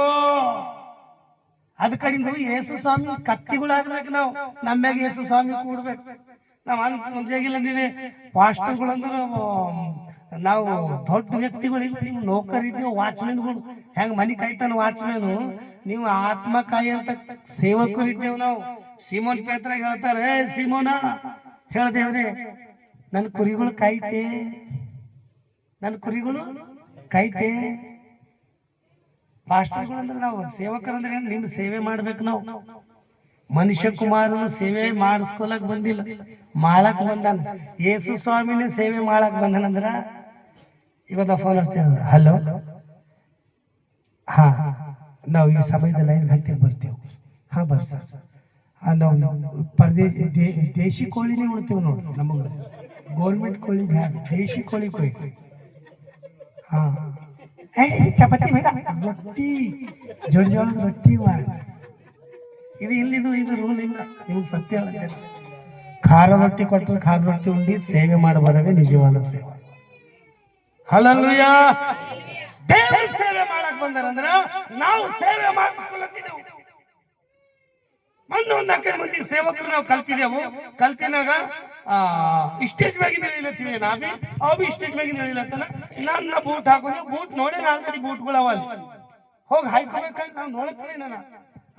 [SPEAKER 1] ಅದ್ ಕಡಿಂದ ಯೇಸು ಸ್ವಾಮಿ ಕತ್ತಿಗಳಾಗ್ಬೇಕು ನಾವು, ನಮ್ಮ್ಯಾಗ ಯೇಸು ಸ್ವಾಮಿ ಕೂಡ್ಬೇಕು. ನಾವ್ ಮುಂಜಾಗಿಲ್ಲಂದಿದೆ ಪಾಸ್ಟರ್ಗಳಂದ್ರೆ ನಾವು ದೊಡ್ಡ ವ್ಯಕ್ತಿಗಳಿಲ್ಲ, ನೀವು ನೌಕರಿದ್ದೀವಿ, ವಾಚ್ಮೆನ್ಗಳು ಹೆಂಗ್ ಮನಿ ಕಾಯ್ತಾನ ವಾಚ್ಮೆನು, ನೀವು ಆತ್ಮ ಕಾಯಿ ಅಂತ ಸೇವಕರು ಇದ್ದೇವ್ ನಾವು. ಸಿಮೋನ್ ಪೇತ್ರ ಹೇಳ್ತಾರೆ, ಸಿಮೋನ ಹೇಳ್ದೇವ್ರಿ, ನನ್ನ ಕುರಿಗಳು ಕಾಯ್ತೆ, ನನ್ನ ಕುರಿಗಳು ಕಾಯ್ತೆ. ಪಾಸ್ಟರ್ಗಳು ಅಂದ್ರೆ ನಾವು, ಸೇವಕರಂದ್ರೆ ನಿಮ್ ಸೇವೆ ಮಾಡ್ಬೇಕು ನಾವು. ಮನುಷ್ಯ ಕುಮಾರನು ಸೇವೆ ಮಾಡಿಸ್ಕೊಳಕ್ ಬಂದಿಲ್ಲ, ಮಾಡಕ್ ಬಂದಾನ. ಯೇಸು ಸ್ವಾಮಿನ ಸೇವೆ ಮಾಡಕ್ ಬಂದನಂದ್ರ ಇವತ್ತ ಫೋನ್ ಹಚ್ತೇವೆ, ಹಲೋ ಹಾ ನಾವು ಈ ಸಮಯದಲ್ಲಿ 5 ಗಂಟೆಗೆ ಬರ್ತೇವೆ. ಹಾ ಬರ್ರಿ ಸರ್. ನಾವು ದೇಶಿ ಕೋಳಿನೇ ಉಣ್ತೇವೆ ನೋಡ್ರಿ, ನಮಗ ಗೌರ್ಮೆಂಟ್ ಕೋಳಿ ಬೇಡ, ದೇಶಿ ಕೋಳಿ ಕೊಯ್. ಹಾ ಚಪಾತಿ ಬೇಡ, ರೊಟ್ಟಿ ಜೋಳದ ರೊಟ್ಟಿ ಮಾಡಿ. ಇದು ಇಲ್ಲಿದು ಇದು ರೂಲ್ ಇಲ್ಲ, ನಿಮ್ಗೆ ಸತ್ಯ. ಖಾರ ರೊಟ್ಟಿ ಕೊಟ್ಟರೆ ಖಾರ ರೊಟ್ಟಿ ಉಂಡಿ ಸೇವೆ ಮಾಡಬಾರವೇ ನಿಜವಾದ ಸೇವೆ. ಹಲ್ಲೆಲೂಯಾ, ದೇವ್ರ ಸೇವೆ ಮಾಡಕ್ ಬಂದಾರಂದ್ರ ನಾವು ಸೇವೆ ಮಾಡಿಸ್ಕೊಳತ್ತಿದ್ದೆವು. ಒಂದು 4 ಮಂದಿ ಸೇವಕರು ನಾವು ಕಲ್ತಿನಾಗ ಸ್ಟೇಜ್ ಮ್ಯಾಗಿನ ಹೇಳಿಲತ್ತಿದೆ, ನಾವೇ ಅವು ಸ್ಟೇಜ್ ಮ್ಯಾಗಿನ ಹೇಳಿಲತ್ತನ. ನನ್ನ ಬೂಟ್ ಹಾಕೋದು, ಬೂಟ್ ನೋಡಿ 4 ಬೂಟ್ಗಳು ಅವ, ಹೋಗಿ ಹಾಯ್ಕೋಬೇಕಂತ ನಾವು ನೋಡತ್ತೀವಿ.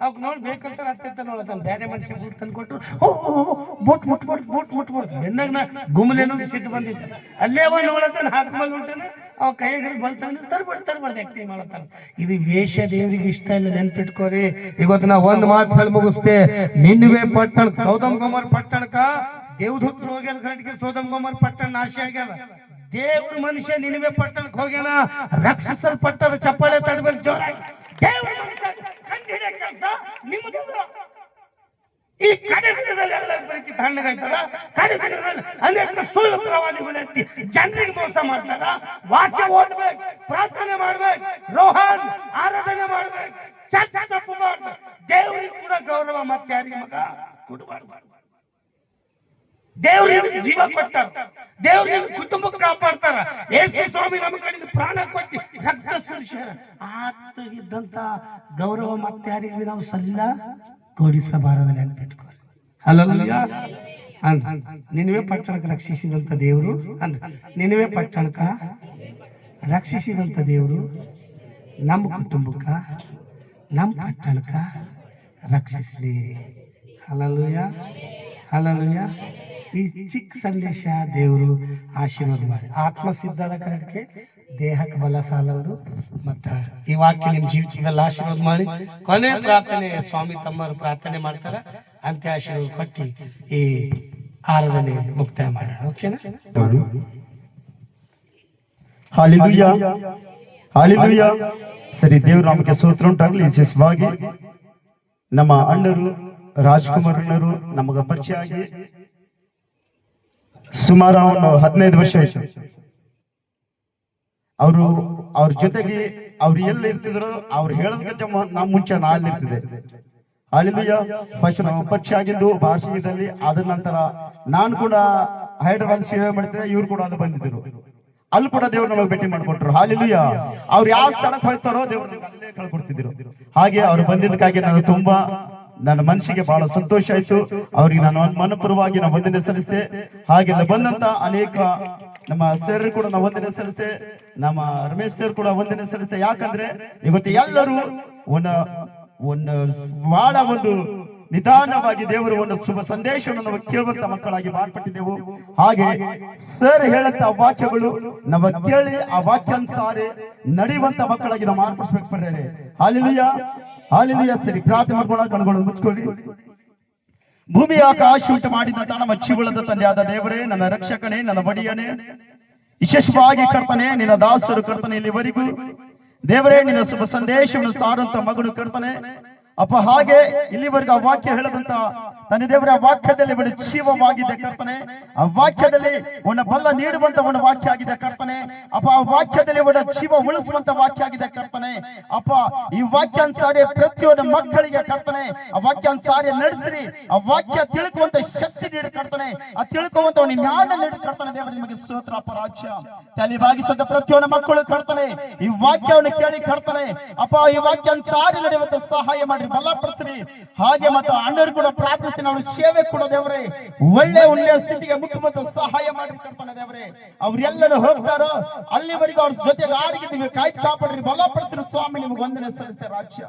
[SPEAKER 1] ಅವ್ಕೆ ನೋಡಿ ಬೇಕಂತ ಅತ್ಯಂತ ನೋಡತಾನ. ಬೇರೆ ಮನುಷ್ಯ ಬೂಟ್ ತಂದು ಕೊಟ್ಟರು, ಬೂಟ್ ಮುಟ್ಬಾರ್ದು ಬೆನ್ನಾಗ ನಾ ಗುಮ್ಮಲೇನೋ ಸಿಟ್ಟು ಬಂದಿತ್ತು. ಅಲ್ಲೇ ಅವ ನೋಡತಾನ, ಹಾಕಮಲ್ ಉಂಟಾನ, ಅವ ಕೈಯಾಗ ಬಲ್ತಾನ, ತರ್ಬಾರ್ದು ಆಕ್ಟಿಂಗ್ ಮಾಡತಾನ. ಇದು ವೇಷ ದೇವರಿಗೆ ಇಷ್ಟ ಇಲ್ಲ, ನೆನ್ಪಿಟ್ಕೋರಿ. ಇವತ್ತು ನಾ ಒಂದ್ ಮಾತು ಹೇಳಿ ಮುಗಿಸ್ತೆ. ನಿನ್ವೆ ಪಟ್ಟಣ, ಸೌದಮ್ ಗೊಮೋರ ಪಟ್ಟಣಕ್ಕ ದೇವದೂತರು ಹೋಗ್ಯಾರ, ಕರೆಕ್ಟ್ಗೆ ಸೌದಮ್ ಗೊಮೋರ ಪಟ್ಟಣ ನಾಶ ಆಗ್ಯಾದ. ದೇವ್ರ ಮನುಷ್ಯ ನಿನ್ವೆ ಪಟ್ಟಣಕ್ಕೆ ಹೋಗ್ಯಾನ, ರಕ್ಷಿಸಲ್ಪಟ್ಟದ. ಚಪ್ಪಾಳೆ ತಡಬೇಕು ಜೋರ. ದೇವ್ರ ಮನುಷ್ಯ ಕಂಡಿಡಿಯ ಕೆಲಸ ನಿಮ್ಮದು. ಈ ಕಡೆ ದಿನದಲ್ಲಿ ಎಲ್ಲ ಪ್ರೀತಿ ತಣ್ಣಗಾಯ್ತದ. ಕಡೆ ದಿನದಲ್ಲಿ ಅನೇಕ ಸುಳ್ಳು ಪ್ರವಾದಿಗಳು ಎತ್ತಿ ಜನರಿಗೆ ಮೋಸ ಮಾಡ್ತಾರ. ವಾಕ್ಯ ಓದ್ಬೇಕು, ಪ್ರಾರ್ಥನೆ ಮಾಡ್ಬೇಕು, ರೋಹನ್ ಆರಾಧನೆ ಮಾಡ್ಬೇಕು, ಚರ್ಚ ತಪ್ಪು ಮಾಡ್ಬೇಕು. ದೇವರಿಗೆ ಕೂಡ ಗೌರವ ಮತ್ತೆ ಯಾರಿಗೆ ಮಗ ಕೊಡಬಾರ್ದು. ದೇವ್ರಿಗೆ ಜೀವ ಕೊಟ್ಟಾರ, ದೇವ್ರ ಕುಟುಂಬಕ್ಕೆ ಕಾಪಾಡ್ತಾರ. ಯೇಸು ಸ್ವಾಮಿ ನಮ್ಮ ಕಡೆಯಿಂದ ಪ್ರಾಣ ಕೊಟ್ಟು ರಕ್ತ ಸುರಿಸ್ಯಾರ. ಆತಗಿದ್ದಂತ ಗೌರವ ಮತ್ತೆ ಯಾರಿಗೆ ನಾವು ಸಲ್ಲ ಕೊಡಿಸಬಾರದು, ನೆನ್ಪಿಟ್ಕೋರಿ. ಹಲ್ಲೆಲೂಯಾ. ಅಂದ. ನಿನವೇ ಪಟ್ಟಣಕ್ಕೆ ರಕ್ಷಿಸಿದಂತ ದೇವರು ಅಂದ. ನಿನವೇ ಪಟ್ಟಣಕ್ಕ ರಕ್ಷಿಸಿದಂತ ದೇವರು ನಮ್ಮ ಕುಟುಂಬಕ್ಕ ನಮ್ಮ ಪಟ್ಟಣಕ್ಕ ರಕ್ಷಿಸಲಿ. Hallelujah, hallelujah. ಈ ಚಿಕ್ಕ ಸಂದೇಶ ದೇವರು ಆಶೀರ್ವಾದ ಮಾಡಿ. ಆತ್ಮಸಿದ್ಧದ ಕರೆಕ್ಟ್ಗೆ ದೇಹಕ್ಕೆ ಬಲ ಸಾಲದು. ಮತ್ತ ಈ ವಾಕ್ಯ ನಿಮ್ಮ ಜೀವಿತದಲ್ಲಿ ಆಶೀರ್ವಾದ ಮಾಡಿ ಕೊನೆ ಪ್ರಾರ್ಥನೆ ಸ್ವಾಮಿ ತಮ್ಮರು ಪ್ರಾರ್ಥನೆ ಮಾಡ್ತಾರ. ಅಂತ್ಯ ಆಶೀರ್ವಾದ ಕೊಟ್ಟು ಈ ಆರಾಧನೆ ಮುಕ್ತಾಯ ಮಾಡೋಣ. ಓಕೆನಾ?
[SPEAKER 2] Hallelujah, hallelujah. ಸರಿ, ದೇವ್ರ ನಾಮಕ್ಕೆ ಸ್ತೋತ್ರ ಉಂಟಾಗಲಿ. ವಿಶೇಷವಾಗಿ ನಮ್ಮ ಅಣ್ಣರು ರಾಜ್ಕುಮಾರ್ ಅಣ್ಣರು ನಮಗ ಪರಿಚಯ ಆಗಿ ಸುಮಾರು 15 ವರ್ಷ ಆಯ್ತು. ಅವ್ರ ಜೊತೆಗೆ ಅವ್ರು ಎಲ್ಲಿ ಇರ್ತಿದ್ರು ಅವ್ರು ಹೇಳೋದಕ್ಕಿಂತ ಮುಂಚೆ ನಾ ಅಲ್ಲಿ ಇರ್ತಿದ್ದೆ. ಹಾಲೆಲೂಯಾ. ಫಸ್ಟ್ ನಾವು ಪರಿಚಯ ಆಗಿದ್ದು ಭಾಷೆಯಲ್ಲಿ. ಅದ್ರ ನಂತರ ನಾನು ಕೂಡ ಹೈದರಾಬಾದ್ ಸೇವೆ ಮಾಡ್ತಿದ್ದೆ, ಇವ್ರು ಕೂಡ ಅದು ಬಂದಿದ್ರು. ಅಲ್ಲಿ ಕೂಡ ದೇವ್ರು ನಮಗೆ ಭೇಟಿ ಮಾಡಿಕೊಟ್ರು. ಹಾಲೆಲೂಯಾ. ಅವ್ರು ಯಾವ ಸ್ಥಳಕ್ಕೆ ಹೋಗ್ತಾರೋ ದೇವ್ರು ಅಲ್ಲೇ ಕಳ್ಕೊಡ್ತಿದ್ರು. ಹಾಗೆ ಅವ್ರು ಬಂದಿದ್ದಕ್ಕಾಗಿ ನಾನು ತುಂಬಾ ನನ್ನ ಮನಸ್ಸಿಗೆ ಬಹಳ ಸಂತೋಷ ಆಯ್ತು. ಅವ್ರಿಗೆ ನಾನು ಮನಪೂರ್ವವಾಗಿ ನಾವು ವಂದನೆ ಸಲ್ಲಿಸಿದೆ. ಹಾಗೆಲ್ಲ ಬಂದಂತ ಅನೇಕ ನಮ್ಮ ಸರ್ ಕೂಡ ನಾವು ವಂದನೆ ಸಲ್ಲಿಸಿದೆ. ನಮ್ಮ ರಮೇಶ್ ಸರ್ ಕೂಡ ವಂದನೆ ಸಲ್ಲಿಸಿದೆ. ಯಾಕಂದ್ರೆ ಇವತ್ತು ಎಲ್ಲರೂ ಬಹಳ ಒಂದು ನಿಧಾನವಾಗಿ ದೇವರು ಒಂದು ಶುಭ ಸಂದೇಶವನ್ನು ನಾವು ಕೇಳುವಂತ ಮಕ್ಕಳಾಗಿ ಮಾರ್ಪಟ್ಟಿದ್ದೆವು. ಹಾಗೆ ಸರ್ ಹೇಳಂತ ವಾಕ್ಯಗಳು ನಾವು ಕೇಳಿ ಆ ವಾಕ್ಯಾನುಸಾರ ನಡೆಯುವಂತ ಮಕ್ಕಳಾಗಿ ನಾವು ಮಾರ್ಪಡಿಸಬೇಕು ಪಡ್ತಾರೆ. Hallelujah, hallelujah. ಸರಿ, ಪ್ರಾರ್ಥನೆ ಮಾಡ್ಕೊಳ್ಳ. ಕಣ್ಗಳು ಮುಚ್ಕೊಳ್ಳಿ. ಭೂಮಿ ಆಕಾಶ ಉಂಟು ಮಾಡಿದಂತ ನಮ್ಮ ಜೀವನದ ತಂದೆಯಾದ ದೇವರೇ, ನನ್ನ ರಕ್ಷಕನೇ, ನನ್ನ ಒಡೆಯನೇ, ವಿಶೇಷವಾಗಿ ಕರ್ತನೆ ನಿನ್ನ ದಾಸರು ಕರ್ತನೆ ಇಲ್ಲಿವರೆಗೂ ದೇವರೇ ನಿನ್ನ ಶುಭ ಸಂದೇಶವನ್ನು ಸಾರಂತ ಮಗಳು ಕರ್ತನೆ ಅಪ್ಪ. ಹಾಗೆ ಇಲ್ಲಿವರೆಗೂ ಆ ವಾಕ್ಯ ಹೇಳದಂತ ತಂದೆ ದೇವರ ವಾಕ್ಯದಲ್ಲಿ ಒಂದು ಜೀವವಾಗಿದೆ ಕರ್ತನೆ. ಆ ವಾಕ್ಯದಲ್ಲಿ ಒಂದು ಬಲ್ಲ ನೀಡುವಂತ ಒಂದು ವಾಕ್ಯ ಆಗಿದೆ ಕರ್ತನೆ ಅಪ್ಪ. ಆ ವಾಕ್ಯದಲ್ಲಿ ಒಂದು ಜೀವ ಉಳಿಸುವಂತ ವಾಕ್ಯ ಆಗಿದೆ ಕರ್ತನೆ ಅಪ್ಪ. ಈ ವಾಕ್ಯಾನುಸಾರ ಪ್ರತಿಯೊಂದು ಮಕ್ಕಳಿಗೆ ಕರ್ತನೆ ಆ ವಾಕ್ಯಾನುಸಾರ ನಡೆಸ್ರಿ. ಆ ವಾಕ್ಯ ತಿಳ್ಕುವಂತ ಶಕ್ತಿ ನೀಡಿ ಕರ್ತನೆ. ಆ ತಿಳ್ಕುವಂತ ಒಂದು ಜ್ಞಾನ ನೀಡಿ ಕರ್ತನೆ. ದೇವರ ನಿಮಗೆ ಸ್ತೋತ್ರ ಅಪ್ಪ. ರಾಜ್ಯ ತಲೆಬಾಗಿಸುವಂತ ಪ್ರತಿಯೊಂದು ಮಕ್ಕಳು ಕರ್ತನೆ ಈ ವಾಕ್ಯವನ್ನು ಕೇಳಿ ಕರ್ತನೆ ಅಪ್ಪ. ಈ ವಾಕ್ಯಾನುಸಾರ ನಡೆಯುವಂತ ಸಹಾಯ ಮಾಡಿ ಬಲಪಡಿಸ್ರಿ. ಹಾಗೆ ಮತ್ತು ಅಣ್ಣರು ಕೂಡ ಪ್ರಾರ್ಥಿಸ್ತೀನಿ. ಅವ್ರ ಸೇವೆ ಕೂಡ ದೇವರೇ ಒಳ್ಳೆಯ ಸ್ಥಿತಿಗೆ ಮುಟ್ಟುವಂತ ಸಹಾಯ ಮಾಡಿ ಕರ್ತನೆ ದೇವರೇ. ಅವ್ರೆಲ್ಲರೂ ಹೋಗ್ತಾರೋ ಅಲ್ಲಿವರೆಗೂ ಅವ್ರ ಜೊತೆಗೆ ಆರಿಗಿದ್ದೀವಿ. ಕಾಯ್ದು ಕಾಪಾಡ್ರಿ, ಬಲಪಡಿಸ್ರಿ ಸ್ವಾಮಿ. ನಿಮ್ಗೆ ವಂದನೆ ಸಲ್ಲಿಸ್ತಾರೆ ರಾಜ್ಯ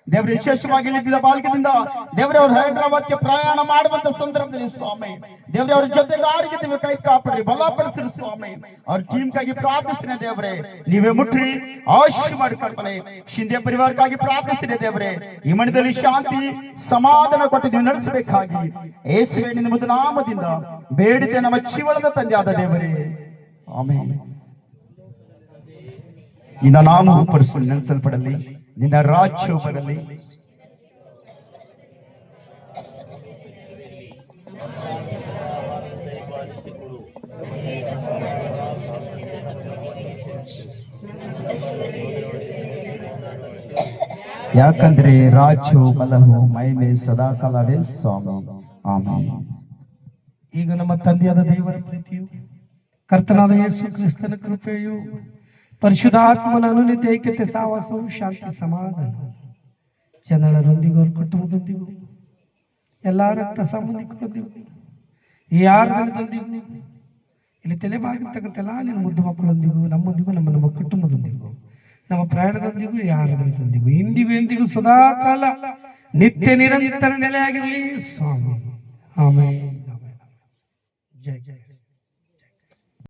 [SPEAKER 2] ದೇವರ. ವಿಶೇಷವಾಗಿ ಇಲ್ಲಿದ್ದ ಬಾಲ್ಯದಿಂದ ದೇವರೇ ಅವರು ಹೈದರಾಬಾದ್ಗೆ ಪ್ರಯಾಣ ಮಾಡುವಂತ ಸಂದರ್ಭದಲ್ಲಿ ಸ್ವಾಮಿ ದೇವರೇ ಅವ್ರ ಜೊತೆಗೆ ಆರಿಗಿದ್ದೀವಿ. ಕೈ ಕಾಪಾಡ್ರಿ, ಬಲಪಡಿಸ್ರಿ ಸ್ವಾಮಿ. ಅವ್ರ ಟೀಮ್ಗಾಗಿ ಪ್ರಾರ್ಥಿಸ್ತೀನಿ ದೇವರೇ. ನೀವೇ ಮುಟ್ರಿ, ಆಶೀರ್ವಾದ ಮಾಡಿ ಕರ್ತನೆ. ಶಿಂದೆ ಪರಿವಾರಕ್ಕಾಗಿ ಪ್ರಾರ್ಥಿಸ್ತೀನಿ ದೇವರೇ. ಈ ಮನೆಯಲ್ಲಿ ಶಾಂತಿ ಸಮಾಧಾನ ಕೊಟ್ಟಿದ್ದೀವಿ ನಡೆಸಬೇಕಾಗಿ ಯೇಸುವೇ ನಿನ್ನ ಮುದ್ದು ನಾಮದಿಂದ ಬೇಡಿದೆ ನಮ್ಮ ಜೀವನದ ತಂದೆಯಾದ ದೇವರೇ, ಆಮೆನ್. ನಿನ್ನ ನಾಮ ಪರಿಸು ನೆನೆಸಲ್ಪಡಲಿ, ನಿನ್ನ ರಾಜ್ಯವು ಬರಲಿ. ಯಾಕಂದ್ರೆ ರಾಜ್ಯವು ಬಲವು ಮಹಿಮೆ ಸದಾಕಾಲವೇ ಸ್ವಾಮಿ. ಆಮೆನ್.
[SPEAKER 1] ಈಗ ನಮ್ಮ ತಂದೆಯಾದ ದೇವರ ಪ್ರೀತಿಯು ಕರ್ತನಾದ ಯೇಸು ಕ್ರಿಸ್ತನ ಕೃಪೆಯು ಪರಿಶುದ್ಧಾತ್ಮನ ಅನುನಿತ್ಯ ಐಕ್ಯತೆ ಸಾವಾಸವು ಶಾಂತಿ ಸಮಾಧಾನ ಜನರೊಂದಿಗೂ ಅವ್ರ ಕುಟುಂಬದೊಂದಿಗೂ ಎಲ್ಲಾ ರಕ್ತ ಸಂಬಂಧಿಕರೊಂದಿಗೂ ಈ ಆರಾಧನೆಯೊಂದಿಗೂ ಇಲ್ಲಿ ತಲೆಬಾಗಿರ್ತಕ್ಕಂಥ ಎಲ್ಲ ನಿಮ್ಮ ಮುದ್ದು ಮಕ್ಕಳೊಂದಿಗೂ ನಮ್ಮೊಂದಿಗೂ ನಮ್ಮ ಕುಟುಂಬದೊಂದಿಗೂ ನಮ್ಮ ಪ್ರಾಣದೊಂದಿಗೂ ಈ ಆರಾಧನೆಯೊಂದಿಗೂ ಇಂದಿಗೂ ಎಂದಿಗೂ ಸದಾ ಕಾಲ ನಿತ್ಯ ನಿರಂತರ ನೆಲೆಯಾಗಿರಲಿ ಸ್ವಾಮಿ. ಆಮೆನ್. ಜಯ ಜಯ.